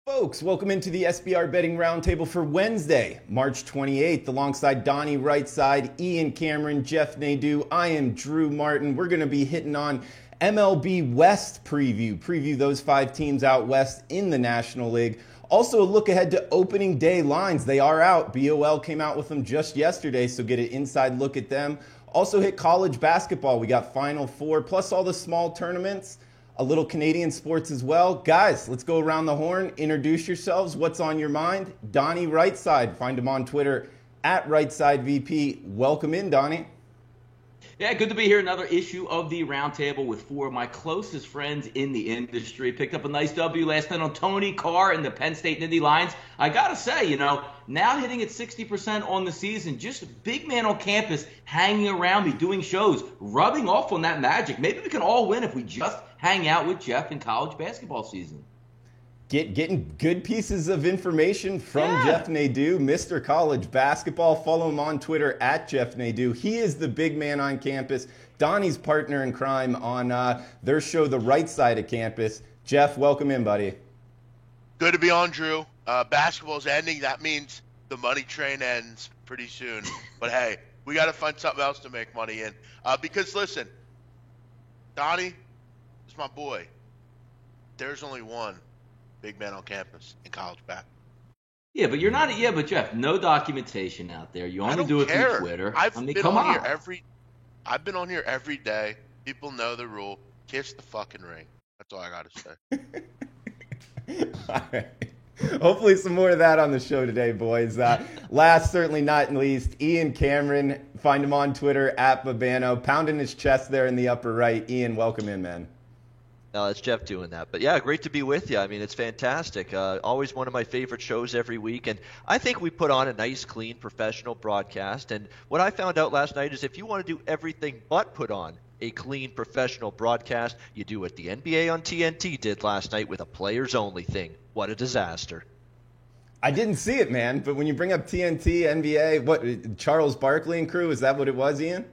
Folks, welcome into the SBR Betting Roundtable for Wednesday, March 28th, alongside Donnie Rightside, Ian Cameron, Jeff Nadeau. I am Drew Martin. We're going to be hitting on MLB West preview those five teams out west in the National League. Also, a look ahead to opening day lines. They are out. BOL came out with them just yesterday, so get an inside look at them. Also hit college basketball. We got Final Four, plus all the small tournaments. A little Canadian sports as well. Guys, let's go around the horn. Introduce yourselves. What's on your mind? Donnie Rightside. Find him on Twitter at RigtsideVP. Welcome in, Donnie. Yeah, good to be here. Another issue of the Roundtable with four of my closest friends in the industry. Picked up a nice W last night on Tony Carr and the Penn State Nittany Lions. I got to say, now hitting at 60% on the season, just a big man on campus hanging around me, doing shows, rubbing off on that magic. Maybe we can all win if we just hang out with Jeff in college basketball season. Getting good pieces of information from Jeff Nadeau, Mr. College Basketball. Follow him on Twitter at Jeff Nadeau. He is the big man on campus. Donnie's partner in crime on their show, The Right Side of Campus. Jeff, welcome in, buddy. Good to be on, Drew. Basketball's ending. That means the money train ends pretty soon. But hey, we got to find something else to make money in. Because listen, Donnie is my boy. There's only one big man on campus in college basketball. Yeah, but you're not. Yeah, but Jeff, no documentation out there. You only do it through Twitter. I've been on here every day. People know the rule. Kiss the fucking ring. That's all I got to say. All right. Hopefully some more of that on the show today, boys. Last, certainly not least, Ian Cameron. Find him on Twitter at Babano, pounding his chest there in the upper right. Ian, welcome in, man. No, it's Jeff doing that. But yeah, great to be with you. I mean, it's fantastic. Always one of my favorite shows every week. And I think we put on a nice, clean, professional broadcast. And what I found out last night is if you want to do everything but put on a clean, professional broadcast, you do what the NBA on TNT did last night with a players-only thing. What a disaster. I didn't see it, man. But when you bring up TNT, NBA, what, Charles Barkley and crew, is that what it was, Ian?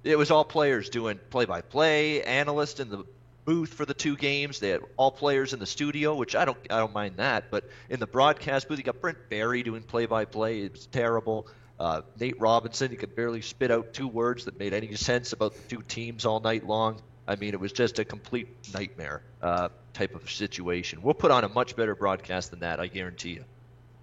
It was all players doing play-by-play, analysts in the booth for the two games. They had all players in the studio, which I don't mind that. But in the broadcast booth, you got Brent Barry doing play-by-play. It was terrible. Nate Robinson, he could barely spit out two words that made any sense about the two teams all night long. I mean, it was just a complete nightmare type of situation. We'll put on a much better broadcast than that, I guarantee you.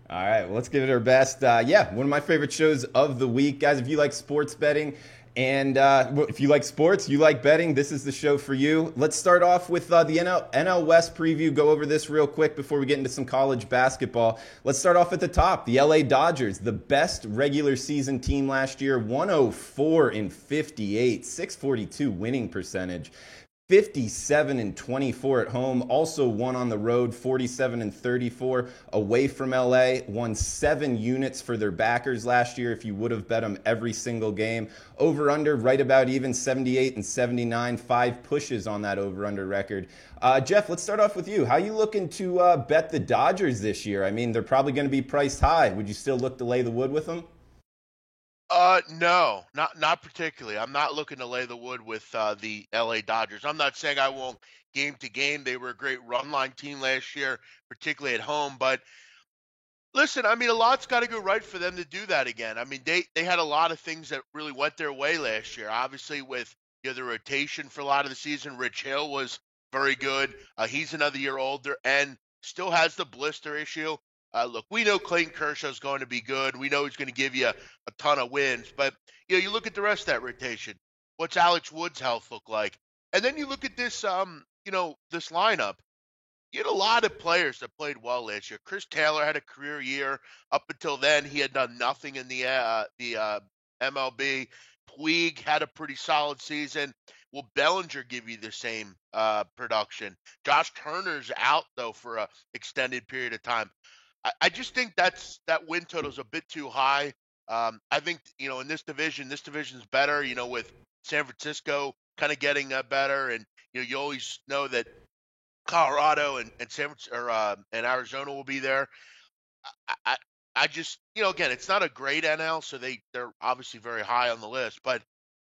All right, well, let's give it our best. Yeah, one of my favorite shows of the week. Guys, if you like sports betting, and if you like sports, you like betting, this is the show for you. Let's start off with the NL West preview. Go over this real quick before we get into some college basketball. Let's start off at the top. The LA Dodgers, the best regular season team last year, 104-58, 642 winning percentage. 57-24 at home, also won on the road, 47-34 away from LA, won 7 units for their backers last year if you would have bet them every single game. Over-under, right about even, 78-79, 5 pushes on that over-under record. Jeff, let's start off with you. How you looking to bet the Dodgers this year? I mean, they're probably going to be priced high. Would you still look to lay the wood with them? No, not particularly. I'm not looking to lay the wood with the LA Dodgers. I'm not saying I won't game to game. They were a great run line team last year, particularly at home. But listen, I mean, a lot's got to go right for them to do that again. I mean, they had a lot of things that really went their way last year. Obviously, with the rotation for a lot of the season, Rich Hill was very good. He's another year older and still has the blister issue. Look, we know Clayton Kershaw is going to be good. We know he's going to give you a ton of wins. But, you look at the rest of that rotation. What's Alex Wood's health look like? And then you look at this, this lineup. You had a lot of players that played well last year. Chris Taylor had a career year. Up until then, he had done nothing in the MLB. Puig had a pretty solid season. Will Bellinger give you the same production? Josh Turner's out, though, for an extended period of time. I just think that win total is a bit too high. I think, in this division's better, with San Francisco kind of getting better. And, you always know that Colorado and Arizona will be there. I just, again, it's not a great NL, so they're obviously very high on the list. But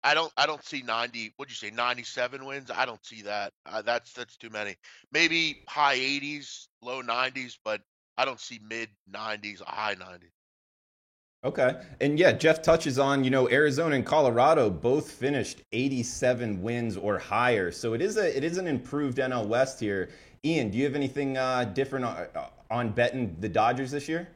I don't see 90. What'd you say? 97 wins? I don't see that. That's too many. Maybe high 80s, low 90s, but I don't see mid 90s, high 90s. Okay. And yeah, Jeff touches on, Arizona and Colorado both finished 87 wins or higher. So it is an improved NL West here. Ian, do you have anything different on betting the Dodgers this year?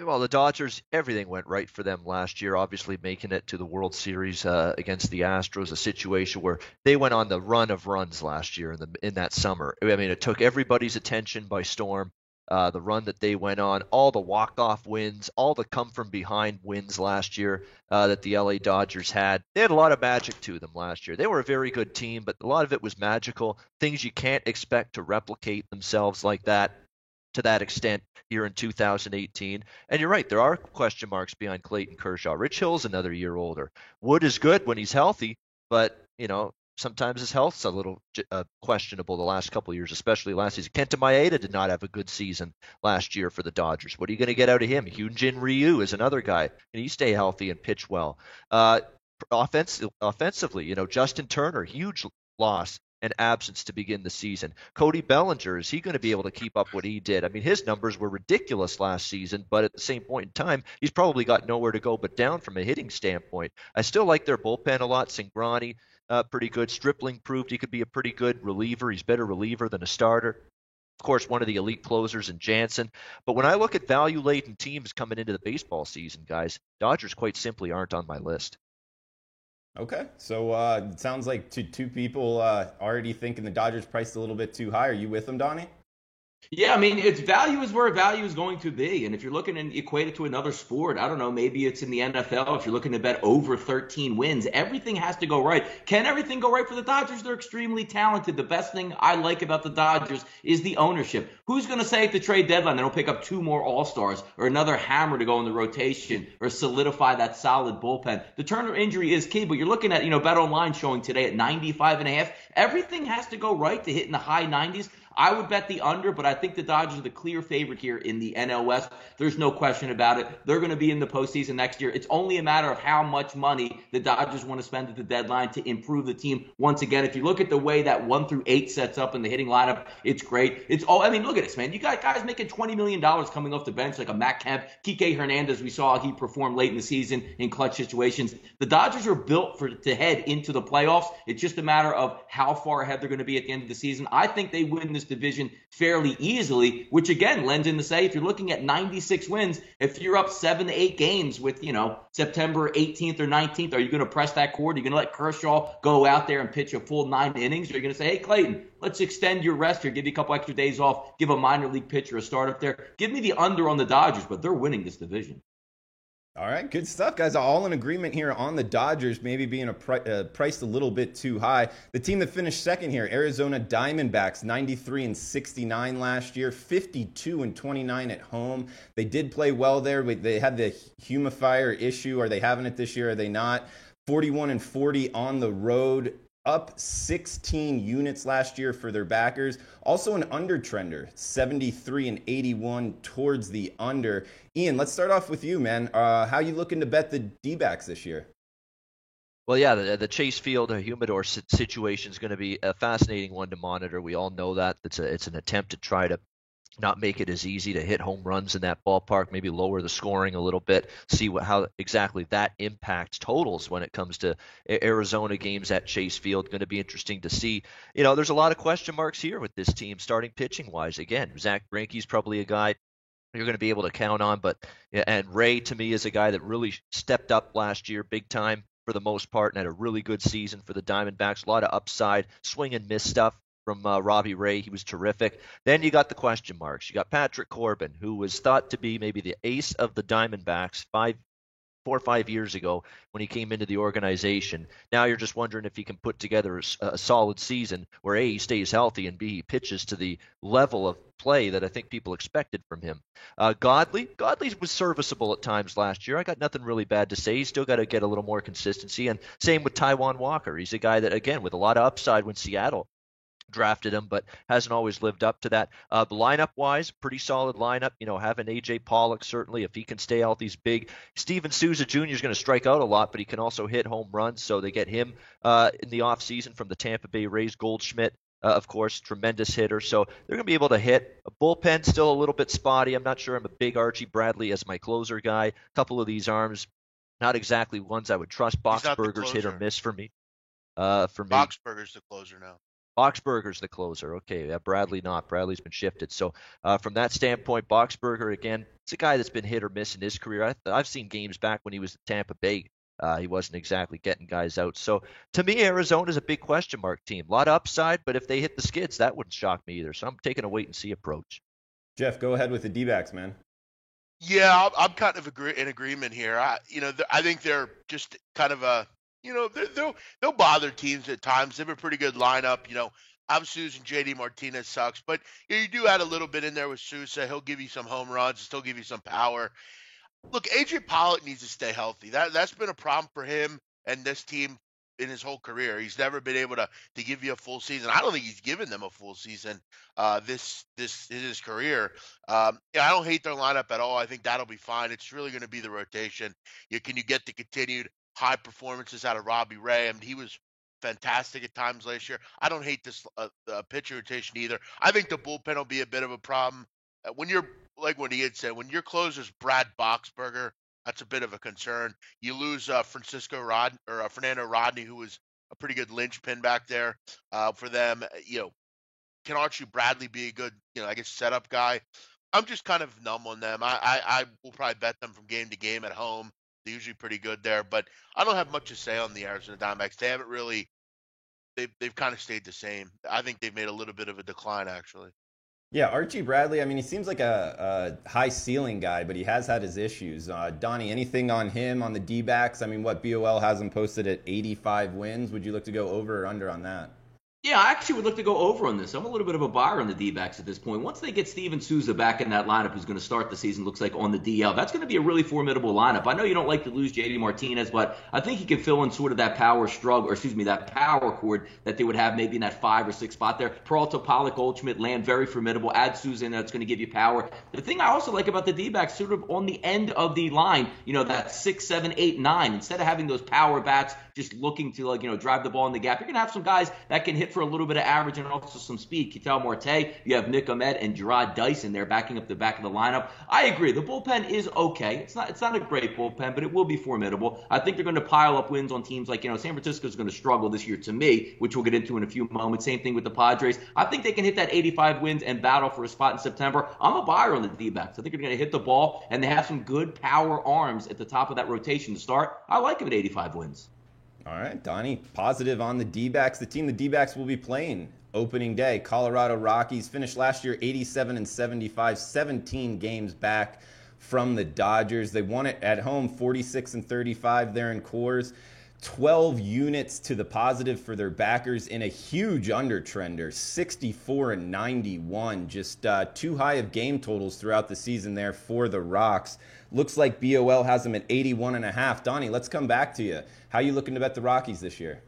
Well, the Dodgers, everything went right for them last year, obviously making it to the World Series against the Astros, a situation where they went on the run of runs last year in that summer. I mean, it took everybody's attention by storm. The run that they went on, all the walk-off wins, all the come-from-behind wins last year that the LA Dodgers had. They had a lot of magic to them last year. They were a very good team, but a lot of it was magical, things you can't expect to replicate themselves like that to that extent here in 2018. And you're right, there are question marks behind Clayton Kershaw. Rich Hill's another year older. Wood is good when he's healthy, but, sometimes his health's a little questionable the last couple of years, especially last season. Kenta Maeda did not have a good season last year for the Dodgers. What are you going to get out of him? Hyunjin Ryu is another guy. Can he stay healthy and pitch well? Offensively, Justin Turner, huge loss and absence to begin the season. Cody Bellinger, is he going to be able to keep up what he did? I mean, his numbers were ridiculous last season, but at the same point in time, he's probably got nowhere to go but down from a hitting standpoint. I still like their bullpen a lot. Cingrani, pretty good. Stripling proved he could be a pretty good reliever. He's better reliever than a starter. Of course, one of the elite closers in Jansen. But when I look at value-laden teams coming into the baseball season, guys, Dodgers quite simply aren't on my list. Okay, so it sounds like two people already thinking the Dodgers priced a little bit too high. Are you with them, Donnie? Yeah, I mean, it's value is where value is going to be. And if you're looking to equate it to another sport, I don't know, maybe it's in the NFL. If you're looking to bet over 13 wins, everything has to go right. Can everything go right for the Dodgers? They're extremely talented. The best thing I like about the Dodgers is the ownership. Who's going to say at the trade deadline they don't pick up 2 more All-Stars or another hammer to go in the rotation or solidify that solid bullpen? The Turner injury is key, but you're looking at, Bet Online showing today at 95.5. Everything has to go right to hit in the high 90s. I would bet the under, but I think the Dodgers are the clear favorite here in the NL West. There's no question about it. They're going to be in the postseason next year. It's only a matter of how much money the Dodgers want to spend at the deadline to improve the team. Once again, if you look at the way that 1 through 8 sets up in the hitting lineup, it's great. Look at this, man. You got guys making $20 million coming off the bench like a Matt Kemp, Kike Hernandez. We saw he performed late in the season in clutch situations. The Dodgers are built to head into the playoffs. It's just a matter of how far ahead they're going to be at the end of the season. I think they win this division fairly easily, which again lends in to say if you're looking at 96 wins, if you're up 7 to 8 games with, September 18th or 19th, are you going to press that cord? Are you going to let Kershaw go out there and pitch a full 9 innings? Or are you going to say, hey, Clayton, let's extend your rest here, give you a couple extra days off, give a minor league pitcher a start up there? Give me the under on the Dodgers, but they're winning this division. All right, good stuff, guys. All in agreement here on the Dodgers maybe being priced a little bit too high. The team that finished second here, Arizona Diamondbacks, 93-69 last year, 52-29 at home. They did play well there. They had the humidifier issue. Are they having it this year? Are they not? 41-40 on the road. Up 16 units last year for their backers. Also an under trender, 73-81 towards the under. Ian, let's start off with you, man. How you looking to bet the D-backs this year? Well, yeah, the Chase Field humidor situation is going to be a fascinating one to monitor. We all know that. It's an attempt to try to not make it as easy to hit home runs in that ballpark, maybe lower the scoring a little bit, see how exactly that impacts totals when it comes to Arizona games at Chase Field. Going to be interesting to see. There's a lot of question marks here with this team starting pitching-wise. Again, Zach Greinke's probably a guy you're going to be able to count on, and Ray, to me, is a guy that really stepped up last year big time for the most part and had a really good season for the Diamondbacks. A lot of upside, swing and miss stuff from Robbie Ray. He was terrific. Then you got the question marks. You got Patrick Corbin, who was thought to be maybe the ace of the Diamondbacks 4 or 5 years ago when he came into the organization. Now you're just wondering if he can put together a solid season where A, he stays healthy, and B, he pitches to the level of play that I think people expected from him. Godley was serviceable at times last year. I got nothing really bad to say. He's still got to get a little more consistency, and same with Taijuan Walker. He's a guy that, again, with a lot of upside when Seattle drafted him, but hasn't always lived up to that. The lineup-wise, pretty solid lineup. Having A.J. Pollock, certainly, if he can stay healthy, he's big. Steven Souza Jr. is going to strike out a lot, but he can also hit home runs, so they get him in the offseason from the Tampa Bay Rays. Goldschmidt, of course, tremendous hitter, so they're going to be able to hit. A bullpen still a little bit spotty. I'm not sure I'm a big Archie Bradley as my closer guy. A couple of these arms, not exactly ones I would trust. Boxberger's hit or miss for me. Boxberger's the closer now. Boxberger's the closer. Okay, yeah, Bradley not. Bradley's been shifted. So from that standpoint, Boxberger, again, it's a guy that's been hit or miss in his career. I've seen games back when he was at Tampa Bay. He wasn't exactly getting guys out. So to me, Arizona's a big question mark team. A lot of upside, but if they hit the skids, that wouldn't shock me either. So I'm taking a wait-and-see approach. Jeff, go ahead with the D-backs, man. Yeah, I'm kind of in agreement here. I think they're just kind of they'll bother teams at times. They have a pretty good lineup. Obviously using J.D. Martinez sucks, but you do add a little bit in there with Sousa. He'll give you some home runs, still give you some power. Look, A.J. Pollock needs to stay healthy. That's been a problem for him and this team in his whole career. He's never been able to give you a full season. I don't think he's given them a full season this in his career. I don't hate their lineup at all. I think that'll be fine. It's really going to be the rotation. Can you get the continued high performances out of Robbie Ray? I mean, he was fantastic at times last year. I don't hate this pitcher rotation either. I think the bullpen will be a bit of a problem. When you're, like what he had said, when your closer's Brad Boxberger, that's a bit of a concern. You lose Fernando Rodney, who was a pretty good linchpin back there for them. Can Archie Bradley be a good, setup guy? I'm just kind of numb on them. I will probably bet them from game to game at home. They're usually pretty good there, but I don't have much to say on the Arizona Diamondbacks. They haven't really. They've kind of stayed the same. I think they've made a little bit of a decline, actually. Yeah, Archie Bradley, I mean, he seems like a high ceiling guy, but he has had his issues. Donnie, anything on him, on the D-backs? I mean, BOL has him posted at 85 wins. Would you look to go over or under on that? Yeah, I actually would look to go over on this. I'm a little bit of a buyer on the D-backs at this point. Once they get Steven Souza back in that lineup, who's going to start the season, looks like on the DL, that's going to be a really formidable lineup. I know you don't like to lose J.D. Martinez, but I think he can fill in sort of that power chord that they would have maybe in that 5 or 6 spot there. Peralta, Pollock, Goldschmidt, Land, very formidable. Add Souza in, that's going to give you power. The thing I also like about the D-backs, sort of on the end of the line, that 6, 7, 8, 9, instead of having those power bats just looking to drive the ball in the gap, you're going to have some guys that can hit for a little bit of average and also some speed. Ketel Marte, you have Nick Ahmed and Gerard Dyson there backing up the back of the lineup. I agree. The bullpen is okay. It's not a great bullpen, but it will be formidable. I think they're going to pile up wins on teams like, San Francisco is going to struggle this year to me, which we'll get into in a few moments. Same thing with the Padres. I think they can hit that 85 wins and battle for a spot in September. I'm a buyer on the D-backs. I think they're going to hit the ball, and they have some good power arms at the top of that rotation to start. I like them at 85 wins. All right, Donnie, positive on the D-backs. The team the D-backs will be playing opening day, Colorado Rockies, finished last year 87-75, 17 games back from the Dodgers. They won it at home 46-35 there in Coors. 12 units to the positive for their backers in a huge undertrender, 64-91. Just too high of game totals throughout the season there for the Rocks. Looks like BOL has them at 81.5. Donnie, let's come back to you. How are you looking to bet the Rockies this year?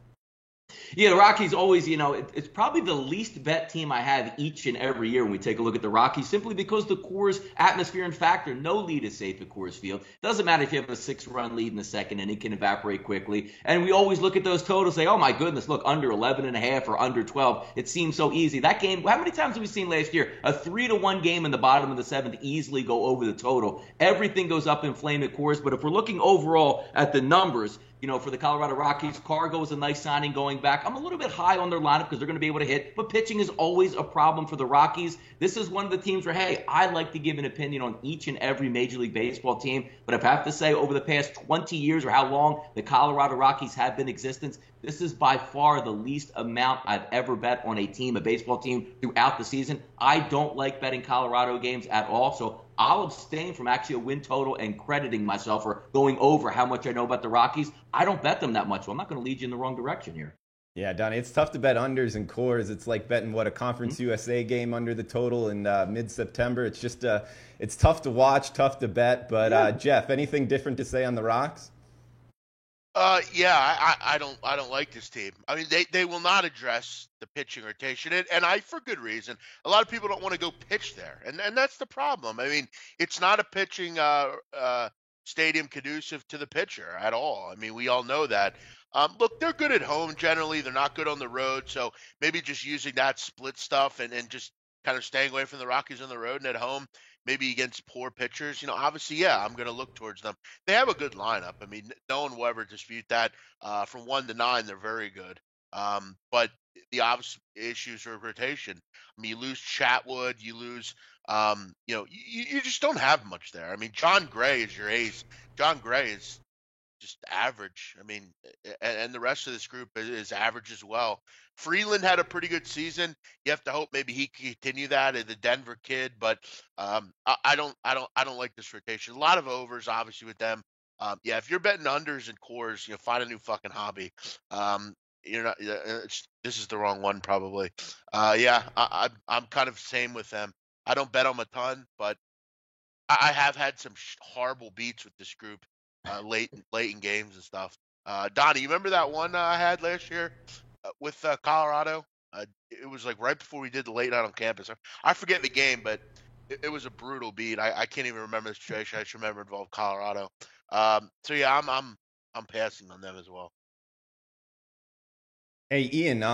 Yeah, the Rockies always, it's probably the least bet team I have each and every year when we take a look at the Rockies, simply because the Coors atmosphere and factor. No lead is safe at Coors Field. Doesn't matter if you have a 6-run lead in the second and it can evaporate quickly. And we always look at those totals, say, oh my goodness, look, under 11.5 or under 12. It seems so easy. That game, how many times have we seen last year a 3-1 game in the bottom of the 7th easily go over the total? Everything goes up in flame at Coors, but if we're looking overall at the numbers, for the Colorado Rockies, Cargo is a nice signing going back. I'm a little bit high on their lineup because they're going to be able to hit, but pitching is always a problem for the Rockies. This is one of the teams where, hey, I like to give an opinion on each and every Major League Baseball team, but if I have to say over the past 20 years or how long the Colorado Rockies have been in existence, this is by far the least amount I've ever bet on a baseball team throughout the season. I don't like betting Colorado games at all, so I'll abstain from actually a win total and crediting myself for going over how much I know about the Rockies. I don't bet them that much, so I'm not going to lead you in the wrong direction here. Yeah, Donnie, it's tough to bet unders and Coors. It's like betting, a Conference USA game under the total in mid-September. It's just, it's tough to watch, tough to bet. But, Jeff, anything different to say on the Rocks? Yeah, I don't like this team. I mean, they will not address the pitching rotation, and for good reason. A lot of people don't want to go pitch there, and that's the problem. I mean, it's not a pitching stadium conducive to the pitcher at all. I mean, we all know that. Look, they're good at home generally. They're not good on the road, so maybe just using that split stuff and just kind of staying away from the Rockies on the road and at home, maybe against poor pitchers. Obviously, yeah, I'm going to look towards them. They have a good lineup. I mean, no one will ever dispute that. From 1 to 9, they're very good. But the obvious issues are rotation. I mean, you lose Chatwood, you lose, you just don't have much there. I mean, John Gray is your ace. John Gray is just average. I mean, and the rest of this group is average as well. Freeland had a pretty good season. You have to hope maybe he can continue that as the Denver kid, but I don't like this rotation. A lot of overs, obviously, with them. Yeah, if you're betting unders and cores, find a new fucking hobby. You're not. This is the wrong one, probably. Yeah, I'm kind of same with them. I don't bet them a ton, but I have had some horrible beats with this group late in games and stuff. Donnie, you remember that one I had last year with Colorado? It was like right before we did the late night on campus. I forget the game, but it was a brutal beat. I can't even remember the situation. I just remember it involved Colorado. So yeah, I'm passing on them as well. Hey, Ian,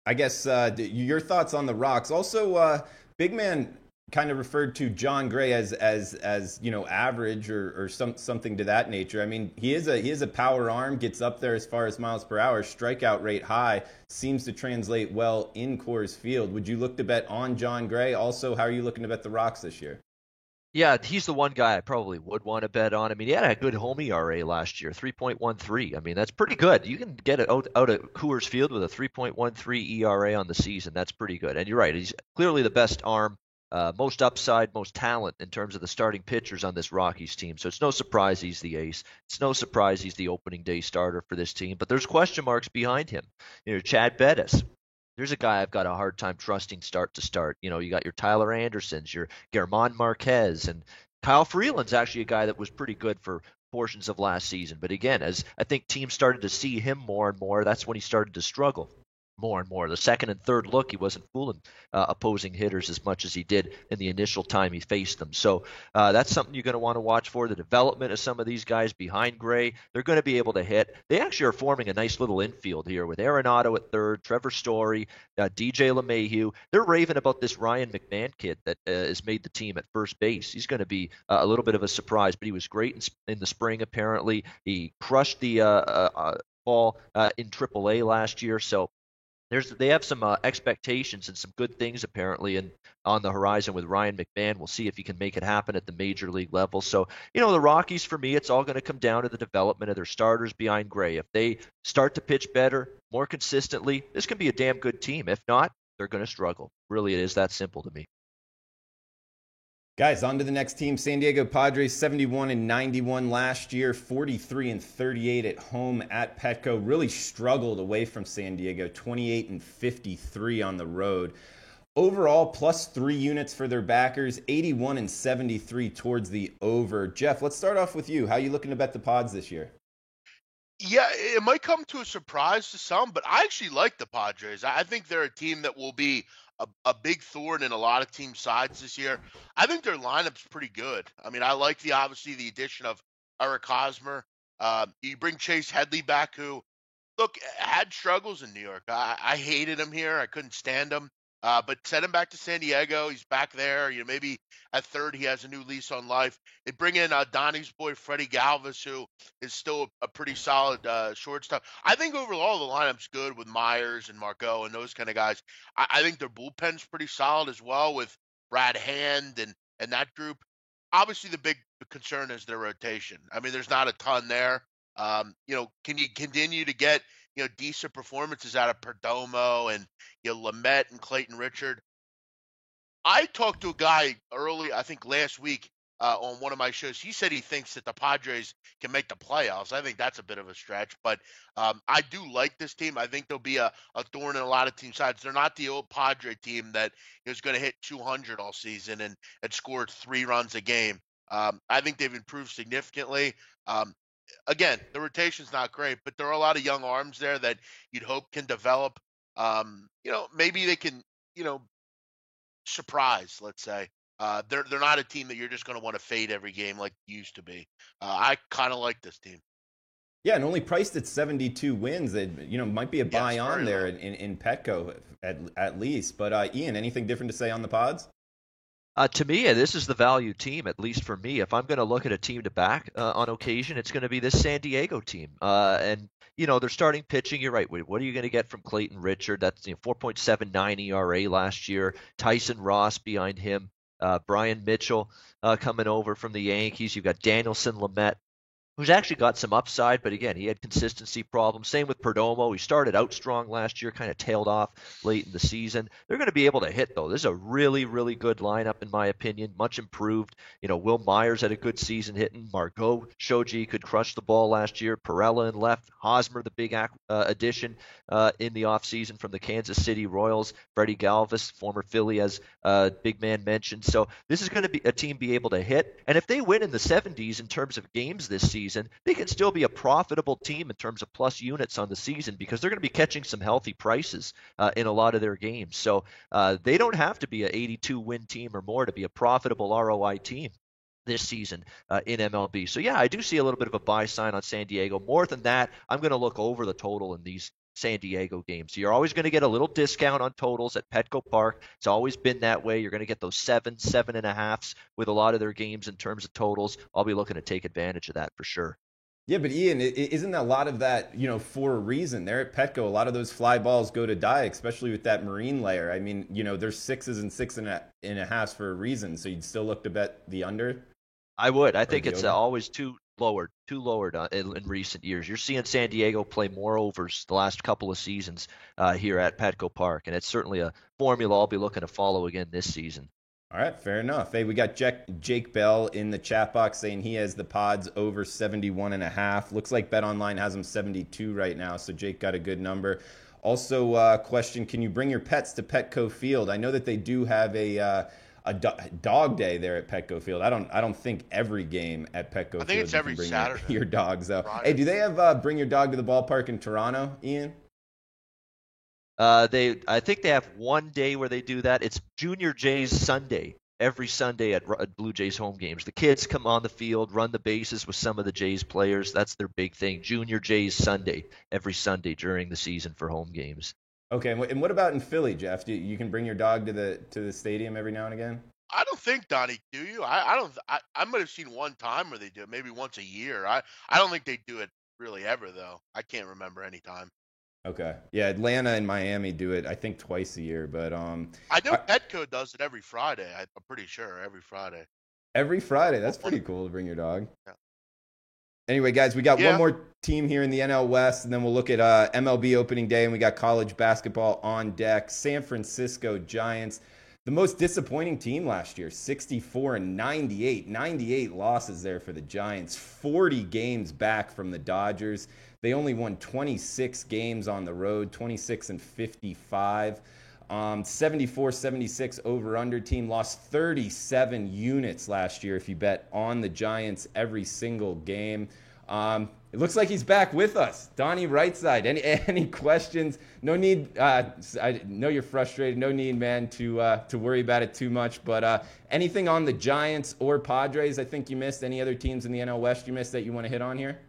I guess your thoughts on the Rocks. Also, Big Man kind of referred to John Gray as average or something to that nature. I mean, he is a power arm, gets up there as far as miles per hour, strikeout rate high, seems to translate well in Coors Field. Would you look to bet on John Gray? Also, how are you looking to bet the Rocks this year? Yeah, he's the one guy I probably would want to bet on. I mean, he had a good home ERA last year, 3.13. I mean, that's pretty good. You can get it out at Coors Field with a 3.13 ERA on the season. That's pretty good. And you're right, he's clearly the best arm, most upside, most talent in terms of the starting pitchers on this Rockies team. So it's no surprise he's the ace. It's no surprise he's the opening day starter for this team. But there's question marks behind him. Chad Bettis. There's a guy I've got a hard time trusting start to start. You got your Tyler Andersons, your German Marquez, and Kyle Freeland's actually a guy that was pretty good for portions of last season. But again, as I think teams started to see him more and more, that's when he started to struggle more and more. The second and third look, he wasn't fooling opposing hitters as much as he did in the initial time he faced them. So that's something you're going to want to watch for, the development of some of these guys behind Gray. They're going to be able to hit. They actually are forming a nice little infield here with Arenado at third, Trevor Story, DJ LeMahieu. They're raving about this Ryan McMahon kid that has made the team at first base. He's going to be a little bit of a surprise, but he was great in the spring, apparently. He crushed the ball in AAA last year, so they have some expectations and some good things apparently on the horizon with Ryan McMahon. We'll see if he can make it happen at the major league level. So, the Rockies, for me, it's all going to come down to the development of their starters behind Gray. If they start to pitch better, more consistently, this can be a damn good team. If not, they're going to struggle. Really, it is that simple to me. Guys, on to the next team. San Diego Padres, 71-91 last year, 43-38 at home at Petco. Really struggled away from San Diego, 28-53 on the road. Overall, +3 units for their backers, 81-73 towards the over. Jeff, let's start off with you. How are you looking to bet the Pods this year? Yeah, it might come to a surprise to some, but I actually like the Padres. I think they're a team that will be a big thorn in a lot of team sides this year. I think their lineup's pretty good. I mean, I like obviously the addition of Eric Hosmer. You bring Chase Headley back, who, look, had struggles in New York. I hated him here. I couldn't stand him. But send him back to San Diego. He's back there. Maybe at third he has a new lease on life. They bring in Donnie's boy Freddie Galvis, who is still a pretty solid shortstop. I think overall the lineup's good with Myers and Margot and those kind of guys. I think their bullpen's pretty solid as well with Brad Hand and that group. Obviously, the big concern is their rotation. I mean, there's not a ton there. Can you continue to get decent performances out of Perdomo and Lamet and Clayton Richard? I talked to a guy early, I think last week, on one of my shows. He said he thinks that the Padres can make the playoffs. I think that's a bit of a stretch, but I do like this team. I think they'll be a thorn in a lot of team sides. They're not the old Padre team that is going to hit 200 all season and scored 3 runs a game. I think they've improved significantly. again, the rotation's not great, but there are a lot of young arms there that you'd hope can develop. Maybe they can, surprise, let's say. They're not a team that you're just going to want to fade every game like you used to be. I kind of like this team. Yeah, and only priced at 72 wins. It might be a buy Yes, on very there low. in Petco at least. But Ian, anything different to say on the Pods? To me, this is the value team, at least for me. If I'm going to look at a team to back on occasion, it's going to be this San Diego team. And they're starting pitching. You're right. What are you going to get from Clayton Richard? That's 4.79 ERA last year. Tyson Ross behind him. Brian Mitchell coming over from the Yankees. You've got Danielson Lamet, who's actually got some upside, but again, he had consistency problems. Same with Perdomo. He started out strong last year, kind of tailed off late in the season. They're going to be able to hit, though. This is a really, really good lineup, in my opinion, much improved. Will Myers had a good season hitting. Margot Shoji could crush the ball last year. Perella in left. Hosmer, the big addition in the offseason from the Kansas City Royals. Freddie Galvis, former Philly, as big man mentioned. So this is going to be a team be able to hit. And if they win in the 70s in terms of games this season, they can still be a profitable team in terms of plus units on the season because they're going to be catching some healthy prices in a lot of their games. So they don't have to be an 82-win team or more to be a profitable ROI team this season in MLB. So, yeah, I do see a little bit of a buy sign on San Diego. More than that, I'm going to look over the total in these San Diego games. So you're always going to get a little discount on totals at Petco Park. It's always been that way. You're going to get those 7.5s with a lot of their games in terms of totals. I'll be looking to take advantage of that for sure. Yeah, but Ian, isn't a lot of that, for a reason? There at Petco, a lot of those fly balls go to die, especially with that marine layer. I mean, there's 6s and 6.5s for a reason. So you'd still look to bet the under? I would. I think it's over? always too lowered in recent years. You're seeing San Diego play more overs the last couple of seasons here at Petco Park, and it's certainly a formula I'll be looking to follow again this season. All right, fair enough. Hey, we got Jake Bell in the chat box saying he has the Pods over 71.5. Looks like BetOnline has them 72 right now, so Jake got a good number. Also, question: can you bring your pets to Petco Field? I know that they do have a dog day there at Petco Field. I don't think every game at Petco Field. I think it's every bring Saturday. Your dogs though. Friday. Hey, do they have bring your dog to the ballpark in Toronto, Ian? I think they have one day where they do that. It's Junior Jays Sunday, every Sunday at Blue Jays home games. The kids come on the field, run the bases with some of the Jays players. That's their big thing. Junior Jays Sunday, every Sunday during the season for home games. Okay, and what about in Philly, Jeff? You can bring your dog to the stadium every now and again? I don't think, Donnie, do you? I might have seen one time where they do it, maybe once a year. I don't think they do it really ever, though. I can't remember any time. Okay. Yeah, Atlanta and Miami do it, I think, twice a year. But I know Petco does it every Friday. I'm pretty sure every Friday. Every Friday. That's pretty cool to bring your dog. Yeah. Anyway, guys, we got one more team here in the NL West, and then we'll look at MLB opening day, and we got college basketball on deck. San Francisco Giants, the most disappointing team last year, 64-98. 98 losses there for the Giants, 40 games back from the Dodgers. They only won 26 games on the road, 26-55. 74-76 over-under team, lost 37 units last year if you bet on the Giants every single game. It looks like he's back with us. Donnie Rightside, any questions? No need, I know you're frustrated. No need, man, to worry about it too much. But anything on the Giants or Padres I think you missed? Any other teams in the NL West you missed that you want to hit on here?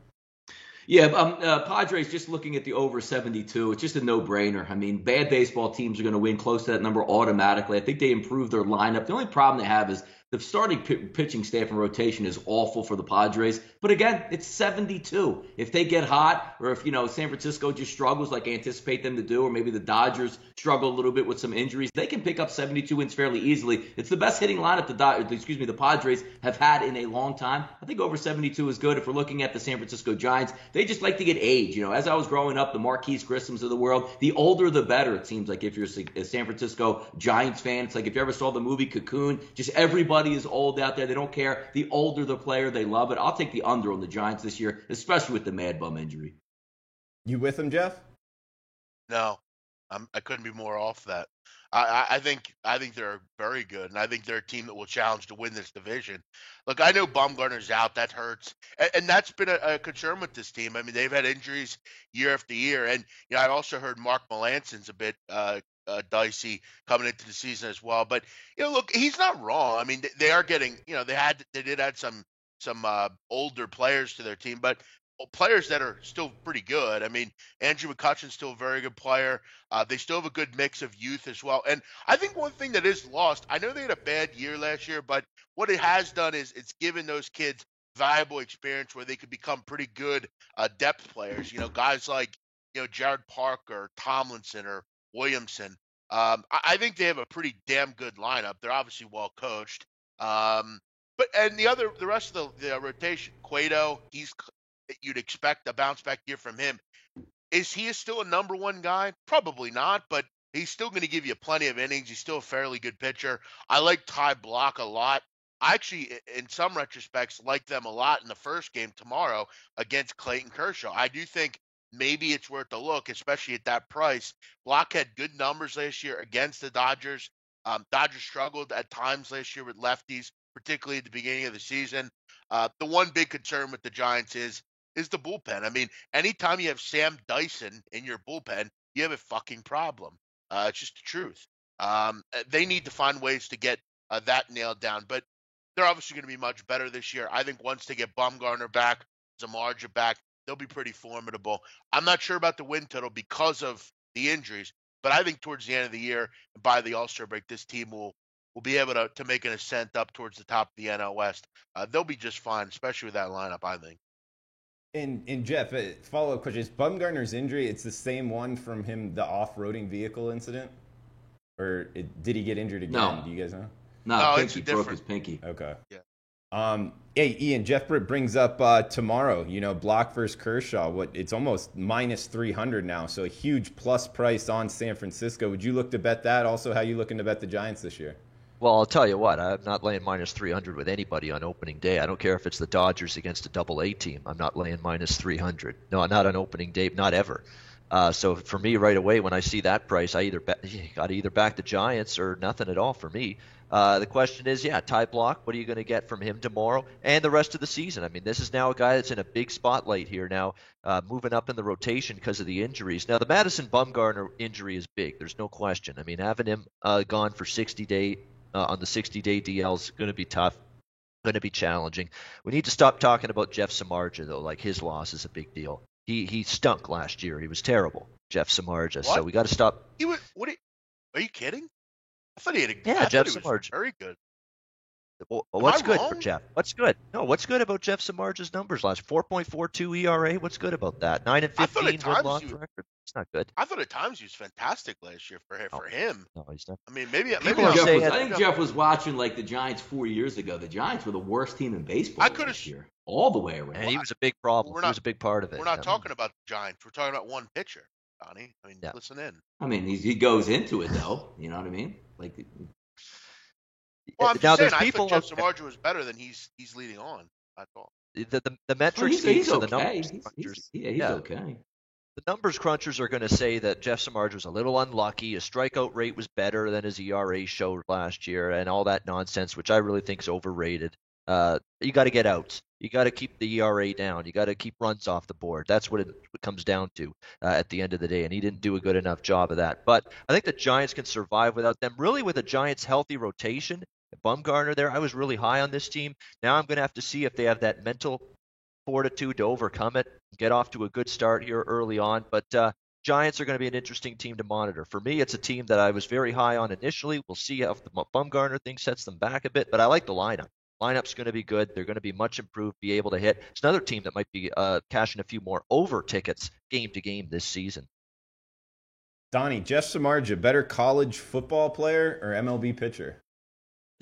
Yeah, Padres, just looking at the over 72, it's just a no-brainer. I mean, bad baseball teams are going to win close to that number automatically. I think they improved their lineup. The only problem they have is the starting pitching staff and rotation is awful for the Padres. But again, it's 72. If they get hot, or if, San Francisco just struggles like I anticipate them to do, or maybe the Dodgers struggle a little bit with some injuries, they can pick up 72 wins fairly easily. It's the best hitting lineup the Padres have had in a long time. I think over 72 is good. If we're looking at the San Francisco Giants, they just like to get age. As I was growing up, the Marquise Grissams of the world, the older the better, it seems like, if you're a San Francisco Giants fan. It's like if you ever saw the movie Cocoon, just everybody is old out there. They don't care. The older the player, they love it. I'll take the under on the Giants this year, especially with the Mad Bum injury. You with him, Jeff? No, I couldn't be more off that. I think they're very good, and I think they're a team that will challenge to win this division. Look, I know Bumgarner's out, that hurts, and that's been a concern with this team. I mean, they've had injuries year after year, and I've also heard Mark Melanson's a bit dicey coming into the season as well. But look, he's not wrong. I mean, they are getting, they did add some older players to their team, but players that are still pretty good. I mean, Andrew McCutcheon's still a very good player. They still have a good mix of youth as well. And I think one thing that is lost, I know they had a bad year last year, but what it has done is it's given those kids valuable experience where they could become pretty good depth players. Guys like, Jared Parker, Tomlinson, or Williamson. I think they have a pretty damn good lineup. They're obviously well coached. And the rest of the rotation, Cueto, you'd expect a bounce back year from him. Is he still a number one guy? Probably not, but he's still going to give you plenty of innings. He's still a fairly good pitcher. I like Ty Block a lot. I actually, in some retrospects, like them a lot in the first game tomorrow against Clayton Kershaw. I do think maybe it's worth a look, especially at that price. Block had good numbers last year against the Dodgers. Dodgers struggled at times last year with lefties, particularly at the beginning of the season. The one big concern with the Giants is the bullpen. I mean, anytime you have Sam Dyson in your bullpen, you have a fucking problem. It's just the truth. They need to find ways to get that nailed down, but they're obviously going to be much better this year. I think once they get Bumgarner back, Zamarja back, they'll be pretty formidable. I'm not sure about the win total because of the injuries, but I think towards the end of the year, by the All-Star break, this team will be able to make an ascent up towards the top of the NL West. They'll be just fine, especially with that lineup, I think. And Jeff, follow-up question. Is Bumgarner's injury, it's the same one from him, the off-roading vehicle incident? Or did he get injured again? No. Do you guys know? No, Pinky broke his pinky. Okay. Yeah. Hey, Ian, Jeff Britt brings up tomorrow, Block versus Kershaw. It's almost minus 300 now, so a huge plus price on San Francisco. Would you look to bet that? Also, how you looking to bet the Giants this year? Well, I'll tell you what, I'm not laying minus 300 with anybody on opening day. I don't care if it's the Dodgers against a double-A team. I'm not laying minus 300. No, not on opening day, not ever. So for me, right away, when I see that price, I got to either back the Giants or nothing at all for me. The question is, Ty Block, what are you going to get from him tomorrow and the rest of the season? I mean, this is now a guy that's in a big spotlight here now, moving up in the rotation because of the injuries. Now, the Madison Bumgarner injury is big. There's no question. I mean, having him gone for 60-day on the 60-day DL is going to be tough, going to be challenging. We need to stop talking about Jeff Samardzija, though. Like, his loss is a big deal. He stunk last year. He was terrible, Jeff Samardzija. What? So we got to stop. Are you kidding? I thought he had Jeff Samardzija. Very good. Well, what's good wrong? for Jeff? What's good? No, what's good about Jeff Samardzija's numbers last 4.42 ERA? What's good about that? 9-15 win-loss record. It's not good. I thought at times he was fantastic last year for him. No, he's not. I mean, maybe I think Jeff was watching like the Giants 4 years ago. The Giants were the worst team in baseball this year, all the way around. And he was a big problem. He was a big part of it. We're not talking about the Giants. We're talking about one pitcher, Donnie. I mean, listen in. I mean, he goes into it though. You know what I mean? Like. Well, I'm just saying, I thought Jeff Samardzija was better than he's leading on. That's all. The metrics he's and okay. the numbers. He's okay. The numbers crunchers are going to say that Jeff Samardzija was a little unlucky. His strikeout rate was better than his ERA showed last year, and all that nonsense, which I really think is overrated. You got to get outs. You got to keep the ERA down. You got to keep runs off the board. That's what it comes down to at the end of the day, and he didn't do a good enough job of that. But I think the Giants can survive without them. Really, with the Giants' healthy rotation, Bumgarner there, I was really high on this team. Now I'm going to have to see if they have that mental fortitude to overcome it, get off to a good start here early on. But Giants are going to be an interesting team to monitor. For me, it's a team that I was very high on initially. We'll see if the Bumgarner thing sets them back a bit, but I like the lineup. Lineup's going to be good. They're going to be much improved, be able to hit. It's another team that might be cashing a few more over tickets game to game this season. Donnie, Jeff Samardzija, better college football player or MLB pitcher?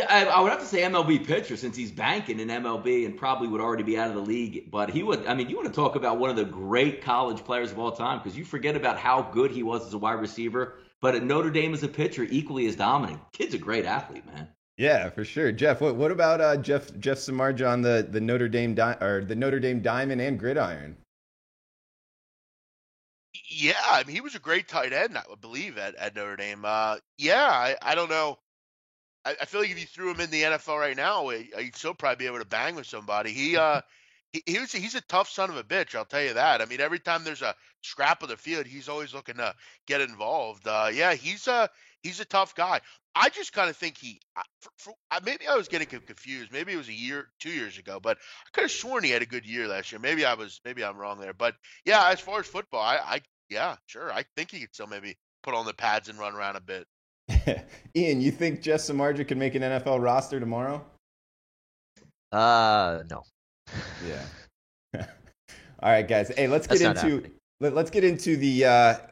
I would have to say MLB pitcher since he's banking in MLB and probably would already be out of the league. But he would, I mean, you want to talk about one of the great college players of all time because you forget about how good he was as a wide receiver. But at Notre Dame as a pitcher, equally as dominant. Kid's a great athlete, man. Yeah, for sure. Jeff, what about Jeff Samardzija on the Notre Dame Diamond and Gridiron? Yeah, I mean, he was a great tight end, I would believe, at Notre Dame. I don't know. I feel like if you threw him in the NFL right now, he'd still probably be able to bang with somebody. He's a tough son of a bitch, I'll tell you that. I mean, every time there's a scrap of the field, he's always looking to get involved. He's a tough guy. I just kind of think maybe I was getting confused. Maybe it was 2 years ago, but I could have sworn he had a good year last year. Maybe I'm wrong there. But yeah, as far as football, yeah, sure. I think he could still maybe put on the pads and run around a bit. Ian, you think Jeff Samardzija can make an NFL roster tomorrow? No. Yeah. All right, guys. Hey, let's get into the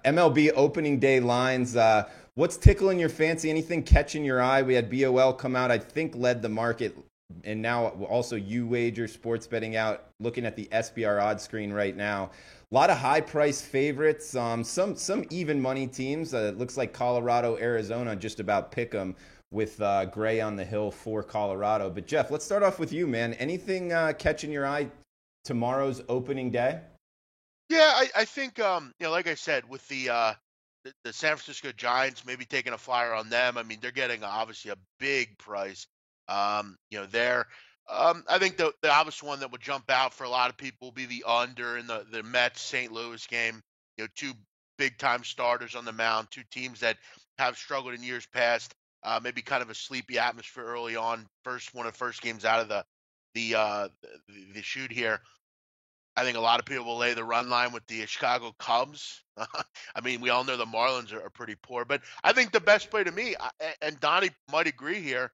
MLB opening day lines. What's tickling your fancy? Anything catching your eye? We had BOL come out, I think led the market, and now also UWager sports betting out. Looking at the SBR odds screen right now, a lot of high price favorites. Some even money teams. It looks like Colorado, Arizona just about pick 'em with Gray on the hill for Colorado. But Jeff, let's start off with you, man. Anything catching your eye tomorrow's opening day? Yeah, I think like I said, with the San Francisco Giants, maybe taking a flyer on them. I mean, they're getting obviously a big price. There. I think the obvious one that would jump out for a lot of people will be the under in the Mets St. Louis game. Two big time starters on the mound, two teams that have struggled in years past. Maybe kind of a sleepy atmosphere early on. One of the first games out of the shoot here. I think a lot of people will lay the run line with the Chicago Cubs. I mean, we all know the Marlins are pretty poor, but I think the best play to me, and Donnie might agree here,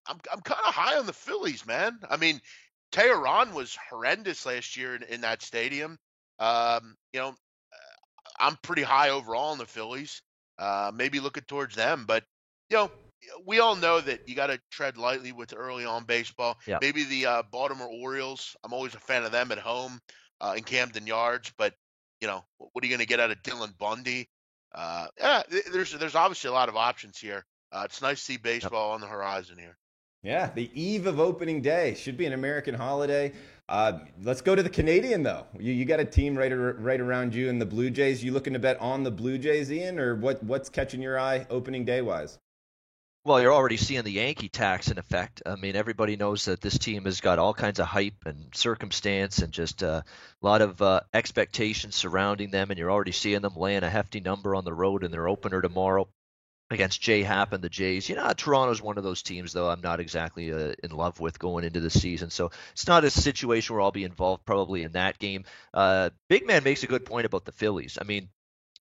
I'm kind of high on the Phillies, man. I mean, Teheran was horrendous last year in that stadium. I'm pretty high overall on the Phillies. Maybe looking towards them, but we all know that you got to tread lightly with early on baseball. Yeah. Maybe the Baltimore Orioles. I'm always a fan of them at home in Camden Yards, but what are you going to get out of Dylan Bundy? There's obviously a lot of options here. It's nice to see baseball on the horizon here. Yeah, the eve of opening day should be an American holiday. Let's go to the Canadian though. You got a team right around you in the Blue Jays. You looking to bet on the Blue Jays, Ian, or what's catching your eye opening day wise? Well, you're already seeing the Yankee tax in effect. I mean, everybody knows that this team has got all kinds of hype and circumstance and just a lot of expectations surrounding them, and you're already seeing them laying a hefty number on the road in their opener tomorrow against Jay Happ and the Jays. Toronto's one of those teams, though, I'm not exactly in love with going into the season. So it's not a situation where I'll be involved probably in that game. Big Man makes a good point about the Phillies. I mean,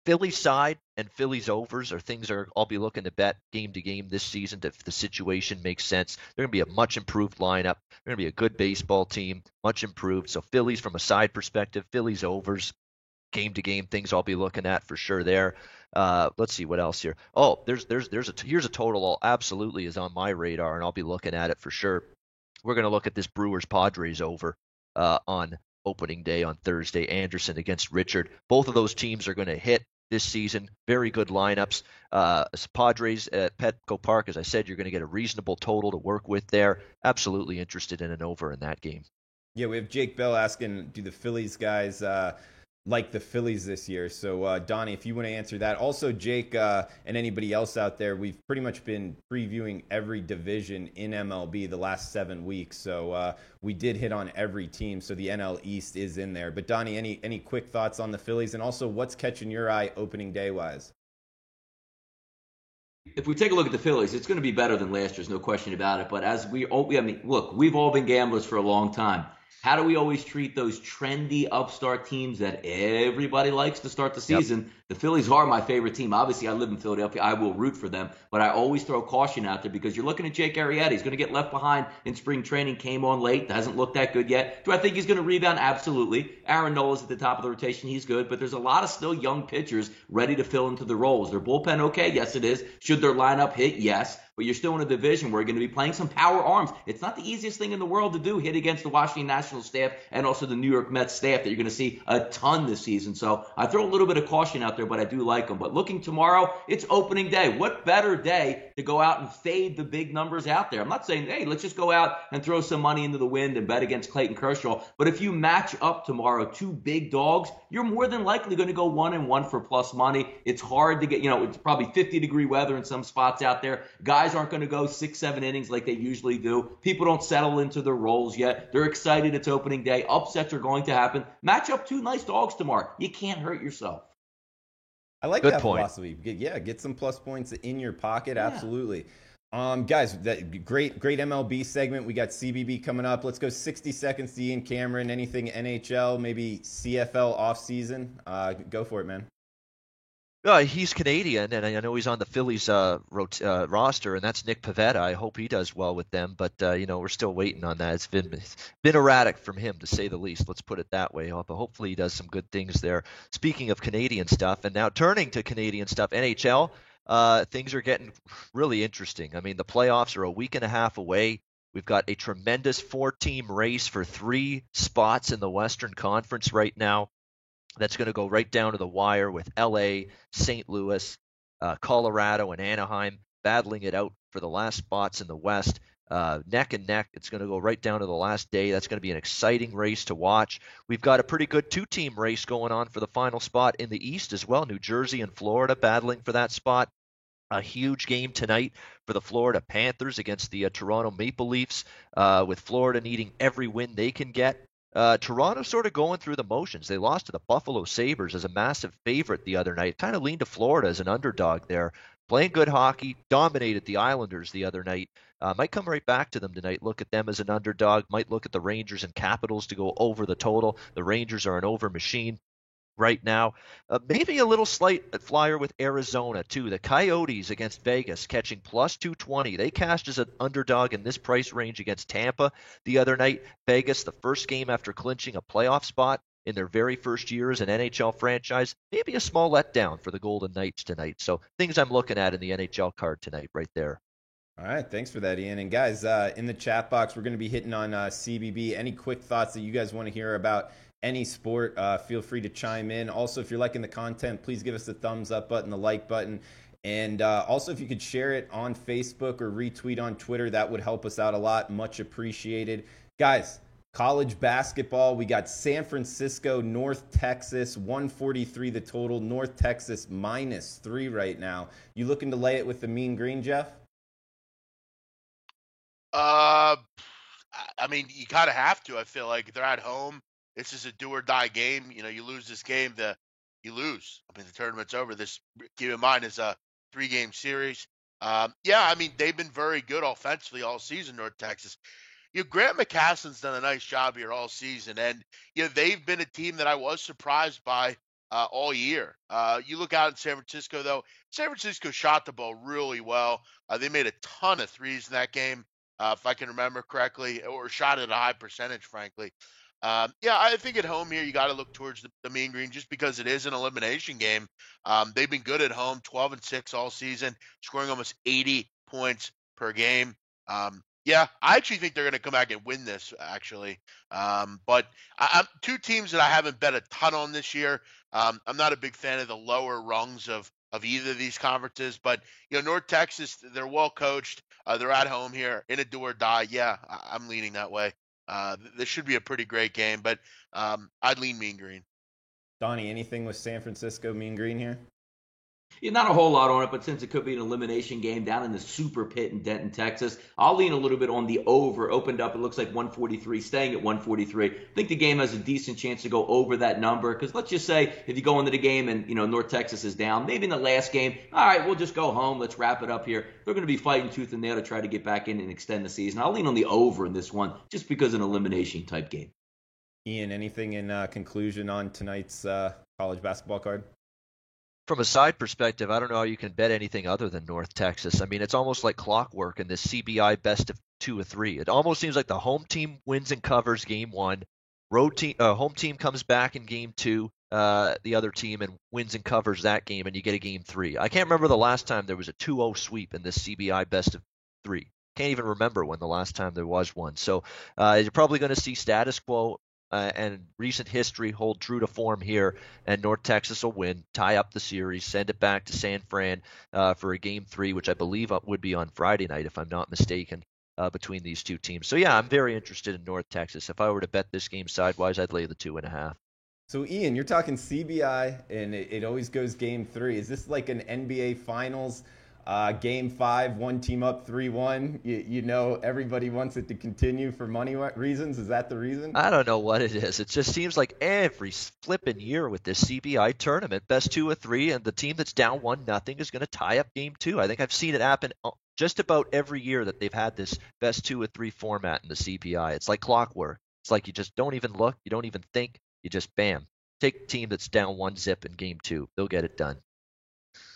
Phillies side and Phillies overs are things I'll be looking to bet game to game this season if the situation makes sense. They're going to be a much improved lineup. They're going to be a good baseball team, much improved. So Phillies from a side perspective, Phillies overs, game to game things I'll be looking at for sure there. Let's see what else here. Oh, here's a total absolutely is on my radar, and I'll be looking at it for sure. We're going to look at this Brewers Padres over on opening day on Thursday. Anderson against Richard. Both of those teams are going to hit this season. Very good lineups. Padres at Petco Park, as I said, you're going to get a reasonable total to work with there. Absolutely interested in an over in that game. Yeah, we have Jake Bell asking, do the Phillies guys like the Phillies this year? So, Donnie, if you want to answer that. Also, Jake and anybody else out there, we've pretty much been previewing every division in MLB the last 7 weeks. So we did hit on every team. So the NL East is in there. But, Donnie, any quick thoughts on the Phillies? And also, what's catching your eye opening day-wise? If we take a look at the Phillies, it's going to be better than last year's, no question about it. But we've all been gamblers for a long time. How do we always treat those trendy upstart teams that everybody likes to start the season? Yep. The Phillies are my favorite team. Obviously, I live in Philadelphia. I will root for them. But I always throw caution out there because you're looking at Jake Arrieta. He's going to get left behind in spring training, came on late, hasn't looked that good yet. Do I think he's going to rebound? Absolutely. Aaron Nola's at the top of the rotation. He's good. But there's a lot of still young pitchers ready to fill into the roles. Their bullpen okay? Yes, it is. Should their lineup hit? Yes. but you're still in a division where you're going to be playing some power arms. It's not the easiest thing in the world to do, hit against the Washington Nationals staff and also the New York Mets staff that you're going to see a ton this season. So I throw a little bit of caution out there, but I do like them. But looking tomorrow, it's opening day. What better day to go out and fade the big numbers out there? I'm not saying, hey, let's just go out and throw some money into the wind and bet against Clayton Kershaw. But if you match up tomorrow two big dogs, you're more than likely going to go 1-1 for plus money. It's hard to get, it's probably 50-degree weather in some spots out there. Guys aren't going to go 6-7 innings like they usually do. People don't settle into their roles yet. They're excited it's opening day. Upsets are going to happen. Match up two nice dogs tomorrow. You can't hurt yourself. I like Good that point. philosophy. Get some plus points in your pocket. Absolutely. Guys, that great MLB segment. We got CBB coming up. Let's go 60 seconds to Ian Cameron. Anything NHL, maybe CFL offseason? Go for it, man. He's Canadian, and I know he's on the Phillies roster, and that's Nick Pivetta. I hope he does well with them, but we're still waiting on that. It's been erratic from him, to say the least. Let's put it that way. But hopefully he does some good things there. Speaking of Canadian stuff, and now turning to Canadian stuff, NHL, things are getting really interesting. I mean, the playoffs are a week and a half away. We've got a tremendous 4-team race for 3 spots in the Western Conference right now. That's going to go right down to the wire with LA, St. Louis, Colorado, and Anaheim battling it out for the last spots in the West. Neck and neck. It's going to go right down to the last day. That's going to be an exciting race to watch. We've got a pretty good 2-team race going on for the final spot in the East as well. New Jersey and Florida battling for that spot. A huge game tonight for the Florida Panthers against the Toronto Maple Leafs, with Florida needing every win they can get. Toronto sort of going through the motions. They lost to the Buffalo Sabres as a massive favorite the other night. Kind of leaned to Florida as an underdog there. Playing good hockey, dominated the Islanders the other night. Might come right back to them tonight. Look at them as an underdog. Might look at the Rangers and Capitals to go over the total. The Rangers are an over machine right now. Maybe a little slight flyer with Arizona, too. The Coyotes against Vegas catching plus 220. They cashed as an underdog in this price range against Tampa the other night. Vegas, the first game after clinching a playoff spot in their very first year as an NHL franchise. Maybe a small letdown for the Golden Knights tonight. So things I'm looking at in the NHL card tonight right there. All right, thanks for that, Ian. And guys, in the chat box, we're going to be hitting on CBB. Any quick thoughts that you guys want to hear about any sport, feel free to chime in. Also, if you're liking the content, please give us the thumbs up button, the like button. And also, if you could share it on Facebook or retweet on Twitter, that would help us out a lot. Much appreciated. Guys, college basketball, we got San Francisco, North Texas, 143 the total. North Texas -3 right now. You looking to lay it with the Mean Green, Jeff? I mean, you kind of have to. I feel like if they're at home, this is a do or die game. You lose this game, you lose. I mean, the tournament's over. This, keep in mind, is a 3-game series. I mean, they've been very good offensively all season, North Texas. Grant McCaslin's done a nice job here all season, and they've been a team that I was surprised by all year. You look out in San Francisco, though. San Francisco shot the ball really well. They made a ton of threes in that game, if I can remember correctly, or shot at a high percentage, frankly. I think at home here you got to look towards the Mean Green just because it is an elimination game. They've been good at home, 12-6 all season, scoring almost 80 points per game. I actually think they're going to come back and win this, actually. But I'm two teams that I haven't bet a ton on this year. I'm not a big fan of the lower rungs of either of these conferences. But, North Texas, they're well coached. They're at home here in a do or die. I'm leaning that way. This should be a pretty great game, but I'd lean Mean Green. Donnie, anything with San Francisco Mean Green here? Yeah, not a whole lot on it, but since it could be an elimination game down in the Super Pit in Denton, Texas, I'll lean a little bit on the over. Opened up, it looks like 143, staying at 143. I think the game has a decent chance to go over that number because let's just say if you go into the game and, North Texas is down, maybe in the last game, all right, we'll just go home. Let's wrap it up here. They're going to be fighting tooth and nail to try to get back in and extend the season. I'll lean on the over in this one just because of an elimination type game. Ian, anything in conclusion on tonight's college basketball card? From a side perspective, I don't know how you can bet anything other than North Texas. I mean, it's almost like clockwork in this CBI best of 2 or 3. It almost seems like the home team wins and covers game 1. Home team comes back in game 2. the other team and wins and covers that game, and you get a game 3. I can't remember the last time there was a 2-0 sweep in this CBI best of 3. Can't even remember when the last time there was one. So you're probably going to see status quo and recent history hold true to form here, and North Texas will win, tie up the series, send it back to San Fran for a game 3, which I believe would be on Friday night, if I'm not mistaken, between these two teams. So yeah, I'm very interested in North Texas. If I were to bet this game sidewise, I'd lay the 2.5. So Ian, you're talking CBI, and it always goes game 3. Is this like an NBA Finals? Game 5, one team up 3-1. You know, everybody wants it to continue for money reasons. Is that the reason? I don't know what it is. It just seems like every flipping year with this CBI tournament, best 2 of 3, and the team that's down 1-0 is going to tie up game 2. I think I've seen it happen just about every year that they've had this best 2 of 3 format in the CBI. It's like clockwork. It's like you just don't even look, you don't even think, you just bam. Take a team that's down 1-0 in game 2. They'll get it done.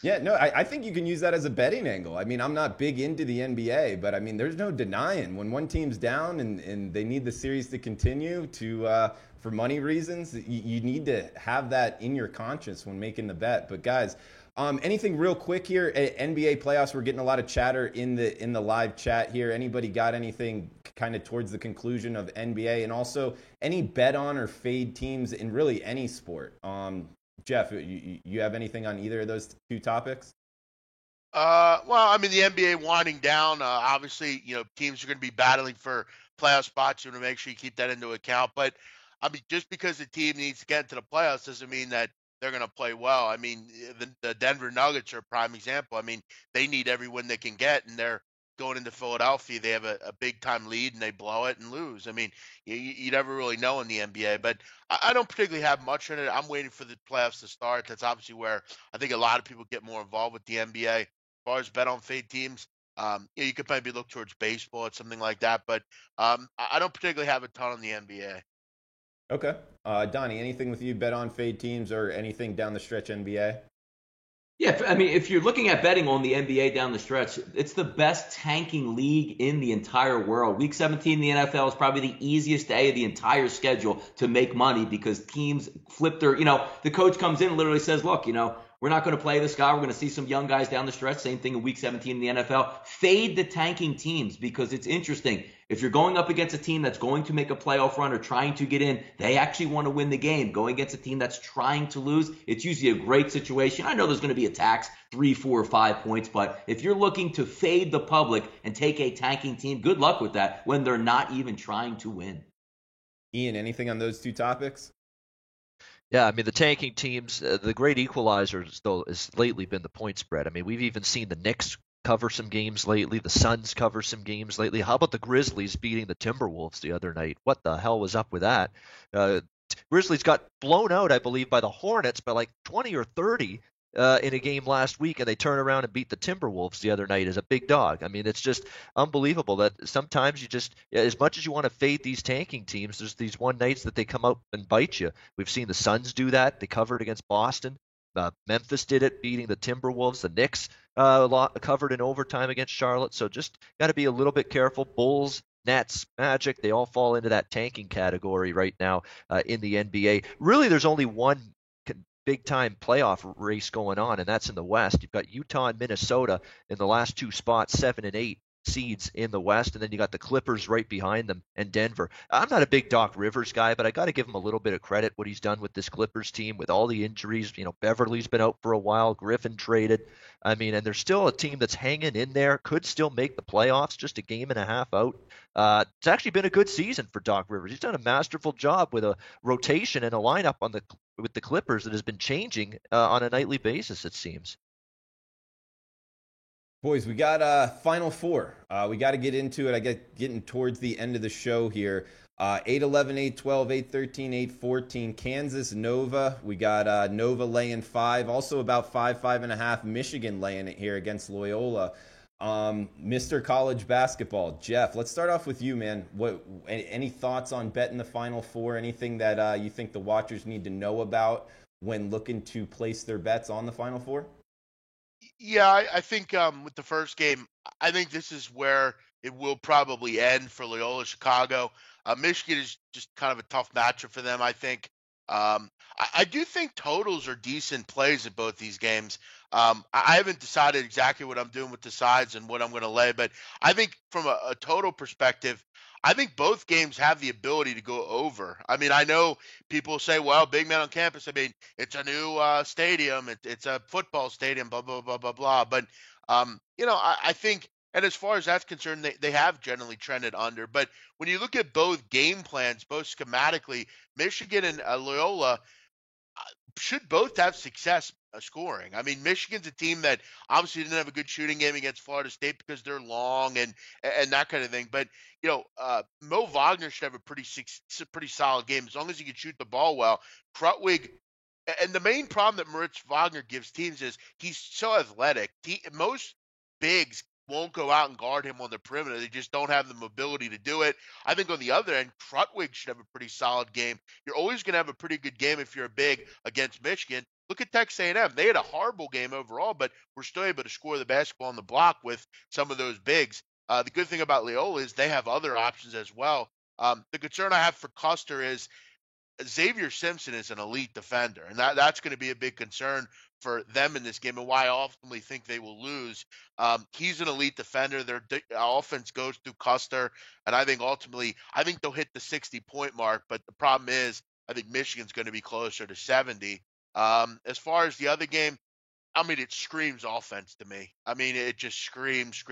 Yeah, no, I think you can use that as a betting angle. I mean, I'm not big into the NBA, but I mean, there's no denying when one team's down and they need the series to continue for money reasons, you need to have that in your conscience when making the bet. But guys, anything real quick here? NBA playoffs, we're getting a lot of chatter in the live chat here. Anybody got anything kind of towards the conclusion of NBA, and also any bet on or fade teams in really any sport? Jeff, you have anything on either of those two topics? Well, I mean, the NBA winding down. Obviously, teams are going to be battling for playoff spots. You want to make sure you keep that into account. But I mean, just because the team needs to get into the playoffs doesn't mean that they're going to play well. I mean, the Denver Nuggets are a prime example. I mean, they need every win they can get, and they're going into Philadelphia. They have a big time lead, and they blow it and lose. I mean, you never really know in the NBA, but I don't particularly have much in it. I'm waiting for the playoffs to start. That's obviously where I think a lot of people get more involved with the NBA. As far as bet on fade teams, you could maybe look towards baseball or something like that, but I don't particularly have a ton on the NBA. Okay. Donnie, anything with you, bet on fade teams or anything down the stretch NBA? Yeah, I mean, if you're looking at betting on the NBA down the stretch, it's the best tanking league in the entire world. Week 17 in the NFL is probably the easiest day of the entire schedule to make money because teams flip their, the coach comes in and literally says, look, we're not going to play this guy. We're going to see some young guys down the stretch. Same thing in Week 17 in the NFL. Fade the tanking teams because it's interesting. If you're going up against a team that's going to make a playoff run or trying to get in, they actually want to win the game. Going against a team that's trying to lose, it's usually a great situation. I know there's going to be attacks, 3, 4, 5 points, but if you're looking to fade the public and take a tanking team, good luck with that when they're not even trying to win. Ian, anything on those two topics? Yeah, I mean, the tanking teams, the great equalizers, though, has lately been the point spread. I mean, we've even seen the Knicks cover some games lately. The Suns cover some games lately. How about the Grizzlies beating the Timberwolves the other night? What the hell was up with that? Grizzlies got blown out, I believe, by the Hornets by like 20 or 30 in a game last week, and they turn around and beat the Timberwolves the other night as a big dog. I mean, it's just unbelievable that sometimes you just, as much as you want to fade these tanking teams, there's these one nights that they come out and bite you. We've seen the Suns do that. They covered against Boston. Memphis did it, beating the Timberwolves. The Knicks covered in overtime against Charlotte. So just got to be a little bit careful. Bulls, Nets, Magic, they all fall into that tanking category right now in the NBA. Really, there's only one big-time playoff race going on, and that's in the West. You've got Utah and Minnesota in the last two spots, 7 and 8 seeds in the West, and then you got the Clippers right behind them and Denver. I'm not a big Doc Rivers guy, but I got to give him a little bit of credit what he's done with this Clippers team with all the injuries. Beverly's been out for a while, Griffin traded. I mean, and there's still a team that's hanging in there, could still make the playoffs, just a game and a half out. It's actually been a good season for Doc Rivers. He's done a masterful job with a rotation and a lineup with the Clippers that has been changing on a nightly basis, it seems. Boys, we got Final Four. We got to get into it. I get getting towards the end of the show here. 8-11, 8-12, 8-13, 8-14. Kansas, Nova. We got Nova laying 5. Also about 5.5. Michigan laying it here against Loyola. Mr. College Basketball, Jeff, let's start off with you, man. Any thoughts on betting the Final Four? Anything that you think the watchers need to know about when looking to place their bets on the Final Four? Yeah, I think with the first game, I think this is where it will probably end for Loyola Chicago. Michigan is just kind of a tough matchup for them, I think. I do think totals are decent plays at both these games. I haven't decided exactly what I'm doing with the sides and what I'm going to lay, but I think from a total perspective, I think both games have the ability to go over. I mean, I know people say, well, big man on campus. I mean, it's a new stadium. It's a football stadium, blah, blah, blah, blah, blah. But, I think, and as far as that's concerned, they have generally trended under. But when you look at both game plans, both schematically, Michigan and Loyola should both have success scoring. I mean, Michigan's a team that obviously didn't have a good shooting game against Florida State because they're long and that kind of thing. But Mo Wagner should have a pretty solid game as long as he can shoot the ball well. Krutwig. And the main problem that Moritz Wagner gives teams is he's so athletic. Most bigs won't go out and guard him on the perimeter. They just don't have the mobility to do it. I think on the other end, Krutwig should have a pretty solid game. You're always going to have a pretty good game if you're a big against Michigan. Look at Texas A&M. They had a horrible game overall, but we're still able to score the basketball on the block with some of those bigs. The good thing about Loyola is they have other options as well. The concern I have for Custer is Xavier Simpson is an elite defender, and that's going to be a big concern for them in this game and why I ultimately think they will lose. He's an elite defender. Their offense goes through Custer, and I think they'll hit the 60-point mark, but the problem is I think Michigan's going to be closer to 70. As far as the other game, I mean, it screams offense to me. I mean, it just screams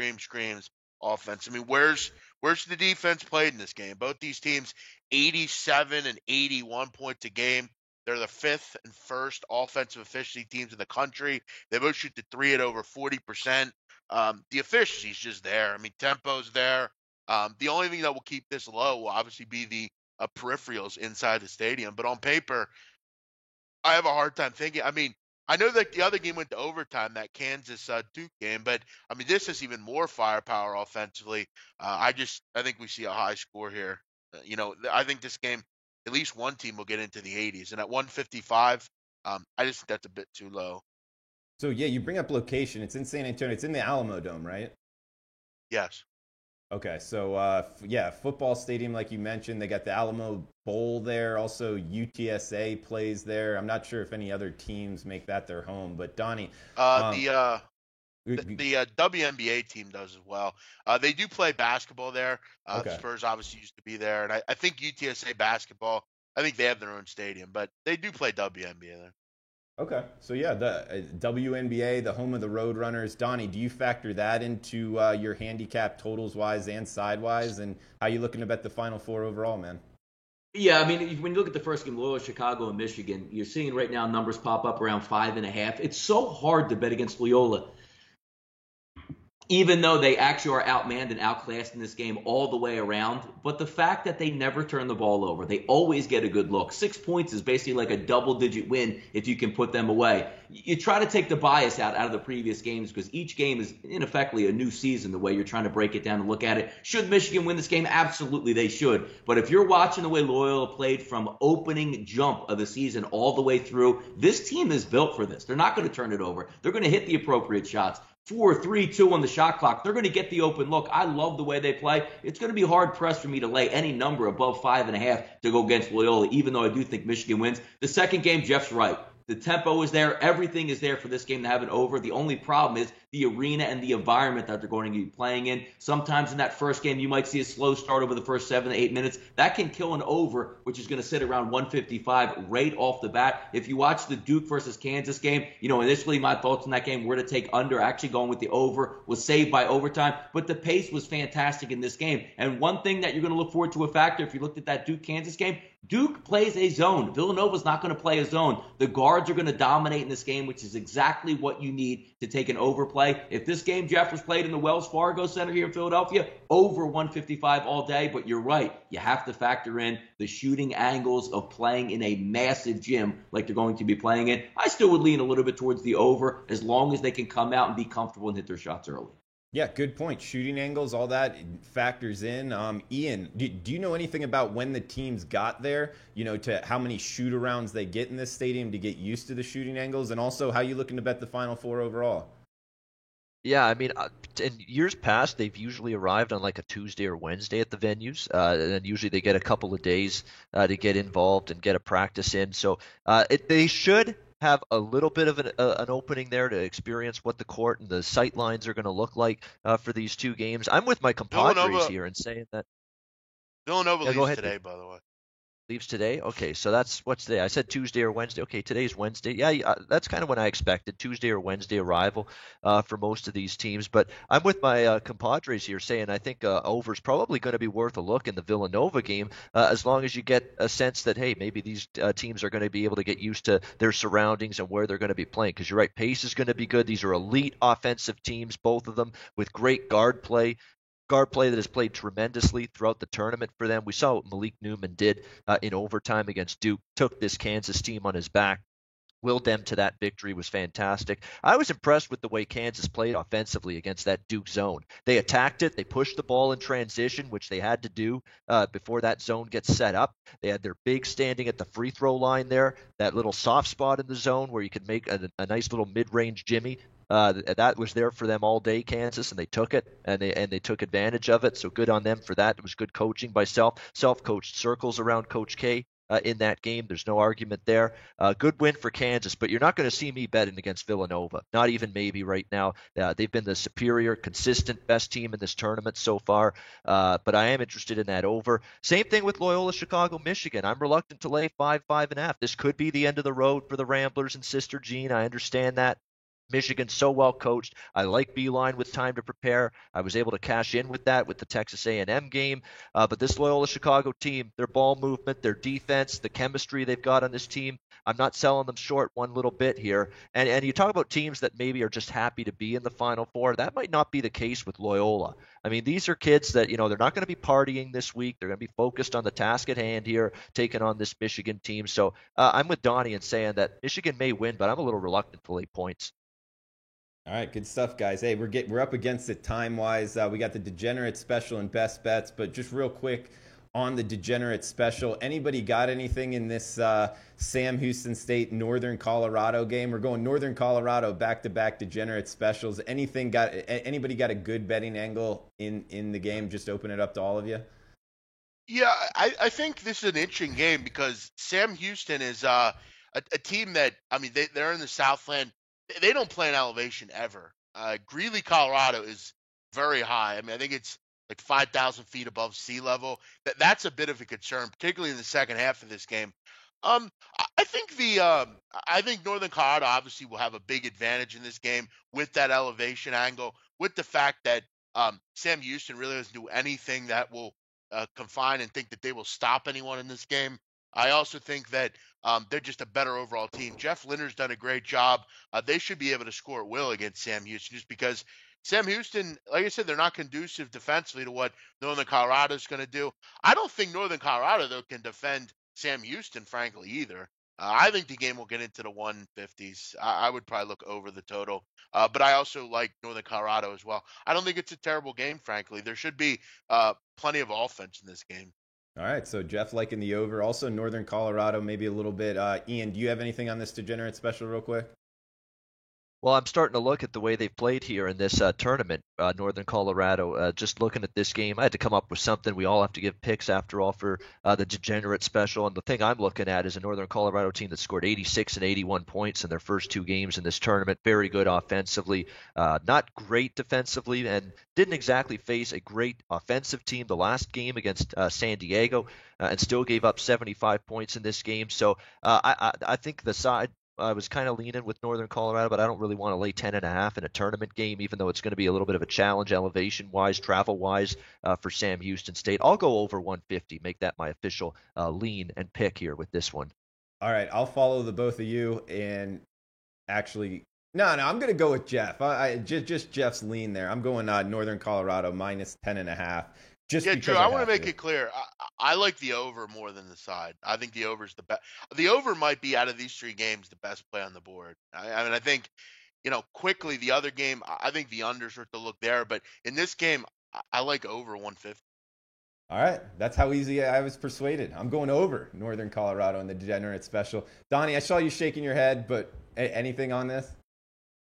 offense. I mean, where's the defense played in this game? Both these teams, 87 and 81 points a game. They're the fifth and first offensive efficiency teams in the country. They both shoot the three at over 40%. The efficiency is just there. I mean, tempo's there. The only thing that will keep this low will obviously be the peripherals inside the stadium. But on paper, I have a hard time thinking. I mean, I know that the other game went to overtime, that Kansas Duke game, but I mean, this is even more firepower offensively. I think we see a high score here. I think this game, at least one team will get into the 80s, and at 155, I just think that's a bit too low. So yeah, you bring up location. It's in San Antonio. It's in the Alamo Dome, right? Yes. Okay, so football stadium like you mentioned. They got the Alamo Bowl there. Also, UTSA plays there. I'm not sure if any other teams make that their home, but Donnie, the WNBA team does as well. They do play basketball there. Okay. The Spurs obviously used to be there, and I think UTSA basketball. I think they have their own stadium, but they do play WNBA there. Okay, so yeah, the WNBA, the home of the Roadrunners. Donnie, do you factor that into your handicap totals wise and side wise, and how you looking to bet the Final Four overall, man? Yeah, I mean, when you look at the first game, Loyola, Chicago, and Michigan, you're seeing right now numbers pop up around 5.5. It's so hard to bet against Loyola, even though they actually are outmanned and outclassed in this game all the way around. But the fact that they never turn the ball over, they always get a good look. 6 points is basically like a double-digit win if you can put them away. You try to take the bias out of the previous games because each game is, in effectively, a new season the way you're trying to break it down and look at it. Should Michigan win this game? Absolutely, they should. But if you're watching the way Loyola played from opening jump of the season all the way through, this team is built for this. They're not going to turn it over. They're going to hit the appropriate shots. 4, 3, 2 on the shot clock. They're going to get the open look. I love the way they play. It's going to be hard pressed for me to lay any number above 5.5 to go against Loyola, even though I do think Michigan wins. The second game, Jeff's right. The tempo is there. Everything is there for this game to have it over. The only problem is the arena and the environment that they're going to be playing in. Sometimes in that first game, you might see a slow start over the first 7 to 8 minutes. That can kill an over, which is going to sit around 155 right off the bat. If you watch the Duke versus Kansas game, initially my thoughts on that game were to take under. Actually going with the over, was saved by overtime. But the pace was fantastic in this game. And one thing that you're going to look forward to a factor, if you looked at that Duke-Kansas game, Duke plays a zone. Villanova's not going to play a zone. The guards are going to dominate in this game, which is exactly what you need to take an overplay. If this game, Jeff, was played in the Wells Fargo Center here in Philadelphia, over 155 all day. But you're right. You have to factor in the shooting angles of playing in a massive gym like they're going to be playing in. I still would lean a little bit towards the over as long as they can come out and be comfortable and hit their shots early. Yeah, good point. Shooting angles, all that factors in. Ian, do you know anything about when the teams got there, to how many shoot-arounds they get in this stadium to get used to the shooting angles, and also how you looking to bet the Final Four overall? Yeah, I mean, in years past, they've usually arrived on like a Tuesday or Wednesday at the venues, and then usually they get a couple of days to get involved and get a practice in. So they should have a little bit of an opening there to experience what the court and the sight lines are going to look like for these two games. I'm with my compadres Villanova here and saying that. Villanova Yeah, go leaves ahead, today, Dave. by the way. Leaves today? Okay, so that's what's today? I said Tuesday or Wednesday. Okay, today's Wednesday. Yeah, yeah, that's kind of when I expected Tuesday or Wednesday arrival for most of these teams. But I'm with my compadres here saying I think over's probably going to be worth a look in the Villanova game as long as you get a sense that, hey, maybe these teams are going to be able to get used to their surroundings and where they're going to be playing. Because you're right, pace is going to be good. These are elite offensive teams, both of them, with great guard play that has played tremendously throughout the tournament for them. We saw what Malik Newman did in overtime against Duke, took this Kansas team on his back. Willed them to that victory, was fantastic. I was impressed with the way Kansas played offensively against that Duke zone. They attacked it. They pushed the ball in transition, which they had to do before that zone gets set up. They had their big standing at the free throw line there, that little soft spot in the zone where you could make a nice little mid-range Jimmy. That was there for them all day, Kansas, and they took it and they took advantage of it. So good on them for that. It was good coaching by self-coached circles around Coach K. In that game. There's no argument there. Good win for Kansas, but you're not going to see me betting against Villanova. Not even maybe right now. They've been the superior, consistent, best team in this tournament so far, but I am interested in that over. Same thing with Loyola Chicago, Michigan. I'm reluctant to lay 5.5. This could be the end of the road for the Ramblers and Sister Jean. I understand that. Michigan so well coached. I like Beeline with time to prepare. I was able to cash in with that with the Texas A&M game. But this Loyola Chicago team, their ball movement, their defense, the chemistry they've got on this team, I'm not selling them short one little bit here. And you talk about teams that maybe are just happy to be in the Final Four. That might not be the case with Loyola. I mean, these are kids that, they're not going to be partying this week. They're going to be focused on the task at hand here, taking on this Michigan team. So I'm with Donnie in saying that Michigan may win, but I'm a little reluctant to lay points. All right, good stuff, guys. Hey, we're up against it time-wise. We got the Degenerate Special and Best Bets, but just real quick on the Degenerate Special, anybody got anything in this Sam Houston State Northern Colorado game? We're going Northern Colorado back-to-back Degenerate Specials. Anybody got a good betting angle in the game? Just open it up to all of you. Yeah, I think this is an interesting game because Sam Houston is a team that, I mean, they're in the Southland. They don't play in elevation ever. Greeley, Colorado is very high. I mean, I think it's like 5,000 feet above sea level. That's a bit of a concern, particularly in the second half of this game. I think I think Northern Colorado obviously will have a big advantage in this game with that elevation angle, with the fact that Sam Houston really doesn't do anything that will confine and think that they will stop anyone in this game. I also think that they're just a better overall team. Jeff Linder's done a great job. They should be able to score at will against Sam Houston just because Sam Houston, like I said, they're not conducive defensively to what Northern Colorado is going to do. I don't think Northern Colorado, though, can defend Sam Houston, frankly, either. I think the game will get into the 150s. I would probably look over the total. But I also like Northern Colorado as well. I don't think it's a terrible game, frankly. There should be plenty of offense in this game. All right, so Jeff liking the over. Also Northern Colorado, maybe a little bit. Ian, do you have anything on this Degenerate Special real quick? Well, I'm starting to look at the way they've played here in this tournament, Northern Colorado. Just looking at this game, I had to come up with something. We all have to give picks after all for the Degenerate Special. And the thing I'm looking at is a Northern Colorado team that scored 86 and 81 points in their first two games in this tournament. Very good offensively, not great defensively, and didn't exactly face a great offensive team the last game against San Diego, and still gave up 75 points in this game. So I think the side. I was kind of leaning with Northern Colorado, but I don't really want to lay 10.5 in a tournament game, even though it's going to be a little bit of a challenge elevation-wise, travel-wise for Sam Houston State. I'll go over 150, make that my official lean and pick here with this one. All right, I'll follow the both of you and actually no, I'm going to go with Jeff. Just Jeff's lean there. I'm going Northern Colorado minus 10.5. Yeah, Drew, I want to make it clear. I like the over more than the side. I think the over is the best. The over might be out of these three games the best play on the board. I mean, I think, quickly the other game, I think the unders are to look there. But in this game, I like over 150. All right, that's how easy I was persuaded. I'm going over Northern Colorado in the Degenerate Special. Donnie, I saw you shaking your head, but anything on this?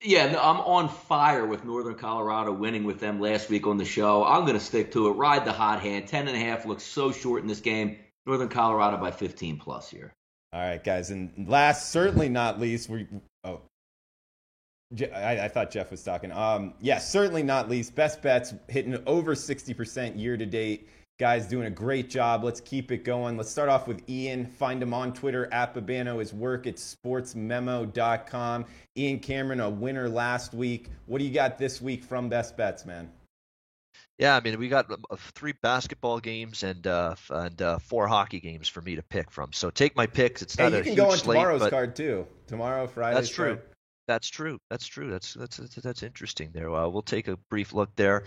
Yeah, no, I'm on fire with Northern Colorado winning with them last week on the show. I'm going to stick to it. Ride the hot hand. 10.5 looks so short in this game. Northern Colorado by 15 plus here. All right, guys. And last, certainly not least, I thought Jeff was talking. Yeah, certainly not least. Best bets hitting over 60% year to date. Guys doing a great job. Let's keep it going. Let's start off with Ian. Find him on Twitter at Babano. His work at sportsmemo.com. Ian Cameron, a winner last week. What do you got this week from Best Bets, man? Yeah, I mean, we got 3 basketball games and 4 hockey games for me to pick from. So take my picks. It's not a huge slate. You can go on tomorrow's card too. Tomorrow, Friday. That's true. Card. That's true. That's interesting there. We'll take a brief look there.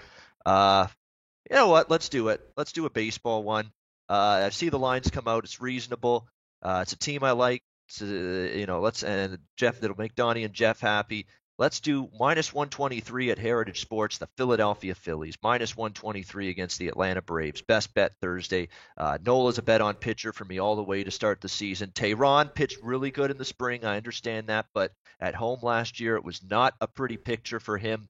You know what? Let's do it. Let's do a baseball one. I see the lines come out. It's reasonable. It's a team I like. And Jeff, that'll make Donnie and Jeff happy. Let's do -123 at Heritage Sports, the Philadelphia Phillies, -123 against the Atlanta Braves. Best bet Thursday. Nola's a bet on pitcher for me all the way to start the season. Tehran pitched really good in the spring. I understand that, but at home last year, it was not a pretty picture for him.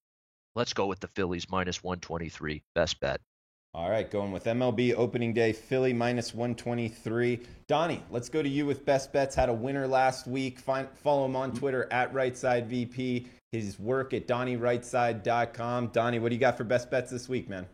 Let's go with the Phillies -123. Best bet. All right, going with MLB opening day, Philly -123. Donnie, let's go to you with best bets. Had a winner last week. Follow him on Twitter at RightSideVP. His work at DonnieRightside.com. Donnie, what do you got for best bets this week, man?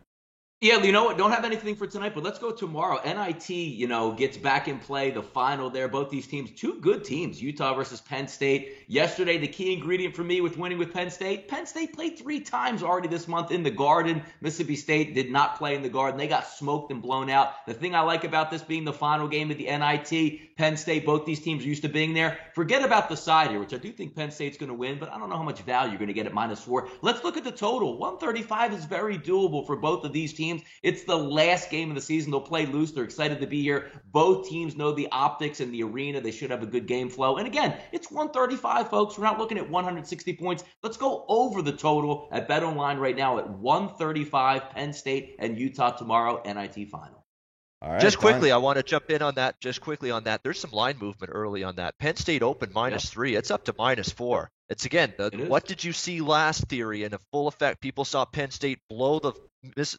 Yeah, you know what? Don't have anything for tonight, but let's go tomorrow. NIT, gets back in play, the final there. Both these teams, 2 good teams, Utah versus Penn State. Yesterday, the key ingredient for me with winning with Penn State played 3 times already this month in the Garden. Mississippi State did not play in the Garden. They got smoked and blown out. The thing I like about this being the final game of the NIT, Penn State, both these teams are used to being there. Forget about the side here, which I do think Penn State's going to win, but I don't know how much value you're going to get at -4. Let's look at the total. 135 is very doable for both of these teams. It's the last game of the season. They'll play loose. They're excited to be here. Both teams know the optics and the arena. They should have a good game flow. And again, it's 135, folks. We're not looking at 160 points. Let's go over the total at BetOnline right now at 135. Penn State and Utah tomorrow, NIT final. All right, just quickly, I want to jump in on that. Just quickly on that, there's some line movement early on that. Penn State opened -3. It's up to -4. It's again, what did you see last theory in a full effect? People saw Penn State blow the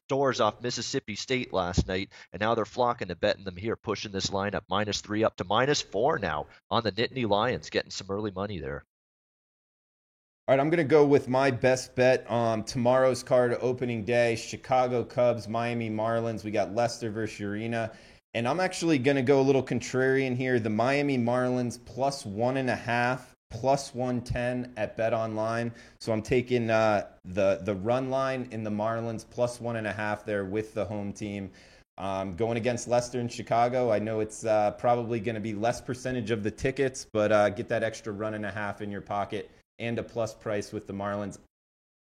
doors off Mississippi State last night, and now they're flocking to betting them here, pushing this line up -3 up to -4 now on the Nittany Lions, getting some early money there. All right, I'm going to go with my best bet on tomorrow's card, opening day, Chicago Cubs, Miami Marlins. We got Leicester versus Urena. And I'm actually going to go a little contrarian here. The Miami Marlins +1.5, +110 at BetOnline. So I'm taking the run line in the Marlins +1.5 there with the home team. Going against Leicester in Chicago, I know it's probably going to be less percentage of the tickets, but get that extra 1.5 in your pocket. And a plus price with the Marlins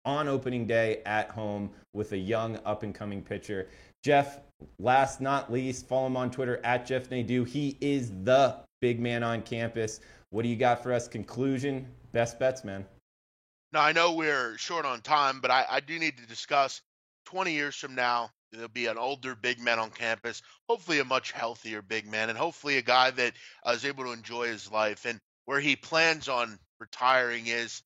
on opening day at home with a young up-and-coming pitcher. Jeff, last not least, follow him on Twitter at Jeff Nadeau. He is the big man on campus. What do you got for us? Conclusion, best bets, man. Now, I know we're short on time, but I do need to discuss 20 years from now, there'll be an older big man on campus, hopefully a much healthier big man, and hopefully a guy that is able to enjoy his life. And where he plans on retiring is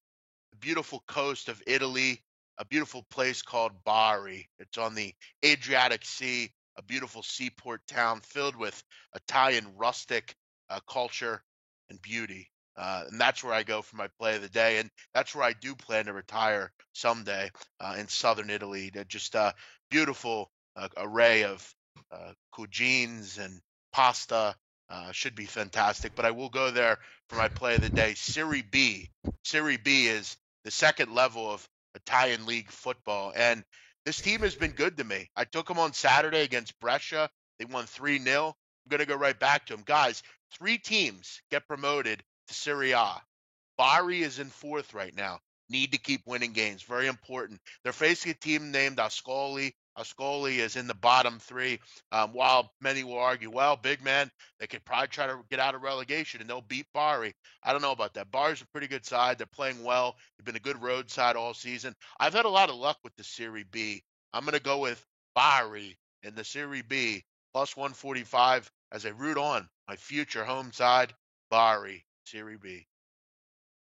the beautiful coast of Italy, a beautiful place called Bari. It's on the Adriatic Sea, a beautiful seaport town filled with Italian rustic culture and beauty. And that's where I go for my play of the day. And that's where I do plan to retire someday in southern Italy. Just a beautiful array of cuisines and pasta. Should be fantastic, but I will go there for my play of the day. Serie B. Serie B is the second level of Italian league football, and this team has been good to me. I took them on Saturday against Brescia. They won 3-0. I'm going to go right back to them. Guys, 3 teams get promoted to Serie A. Bari is in 4th right now. Need to keep winning games. Very important. They're facing a team named Ascoli. Ascoli is in the bottom 3. While many will argue, well, big man, they could probably try to get out of relegation and they'll beat Bari. I don't know about that. Bari's a pretty good side. They're playing well. They've been a good road side all season. I've had a lot of luck with the Serie B. I'm going to go with Bari in the Serie B +145 as I root on my future home side, Bari, Serie B.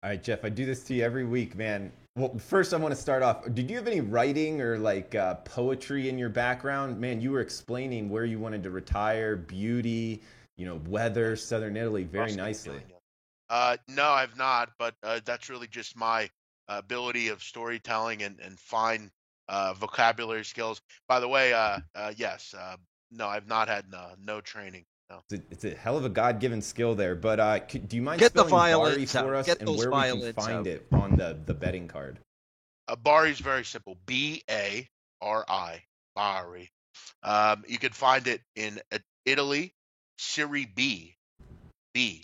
All right, Jeff, I do this to you every week, man. Well, first I want to start off. Did you have any writing or like poetry in your background? Man, you were explaining where you wanted to retire, beauty, weather, Southern Italy, very nicely. No, I've not, but that's really just my ability of storytelling and fine vocabulary skills. By the way, yes, no, I've not had no training. No. It's a hell of a God-given skill there. But do you mind Get the spelling Bari violins for out. us Get and those where we can violins find out. it on the betting card? Bari is very simple. Bari. Bari. You can find it in Italy, Serie B, the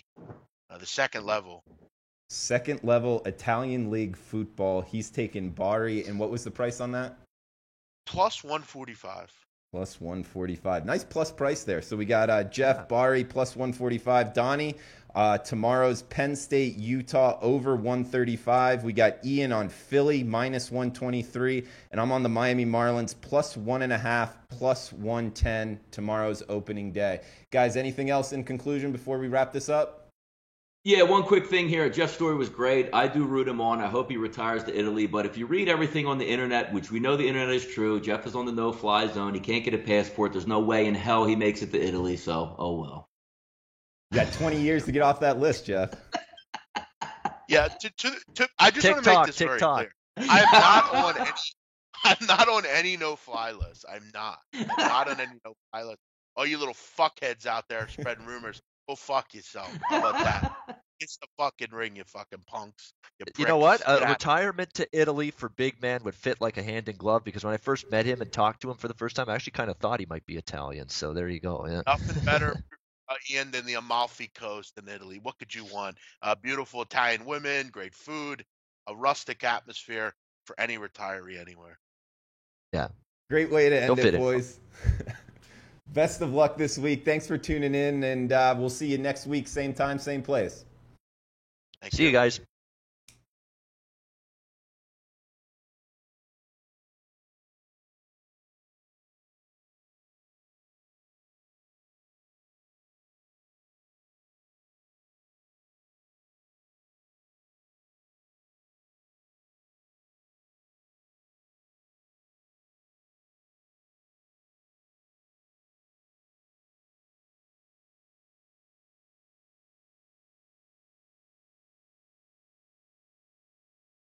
second level. Second level Italian League football. He's taken Bari, and what was the price on that? Plus 145. Plus 145. Nice plus price there. So we got Jeff Bari plus 145. Donnie, tomorrow's Penn State, Utah over 135. We got Ian on Philly minus 123. And I'm on the Miami Marlins plus 1.5, plus 110 tomorrow's opening day. Guys, anything else in conclusion before we wrap this up? Yeah, one quick thing here. Jeff's story was great. I do root him on. I hope he retires to Italy. But if you read everything on the internet, which we know the internet is true, Jeff is on the no-fly zone. He can't get a passport. There's no way in hell he makes it to Italy. So, oh well. You got 20 years to get off that list, Jeff. Yeah, I just want to make this very clear. I'm not on any no-fly list. I'm not on any no-fly list. All you little fuckheads out there spreading rumors. Go fuck yourself. How about that? It's the fucking ring, you fucking punks. You know what? A retirement to Italy for big man would fit like a hand in glove, because when I first met him and talked to him for the first time, I actually kind of thought he might be Italian. So there you go. Yeah. Nothing better, Ian, than the Amalfi Coast in Italy. What could you want? Beautiful Italian women, great food, a rustic atmosphere for any retiree anywhere. Yeah. Great way to end it, boys. Best of luck this week. Thanks for tuning in, and we'll see you next week, same time, same place. See you guys.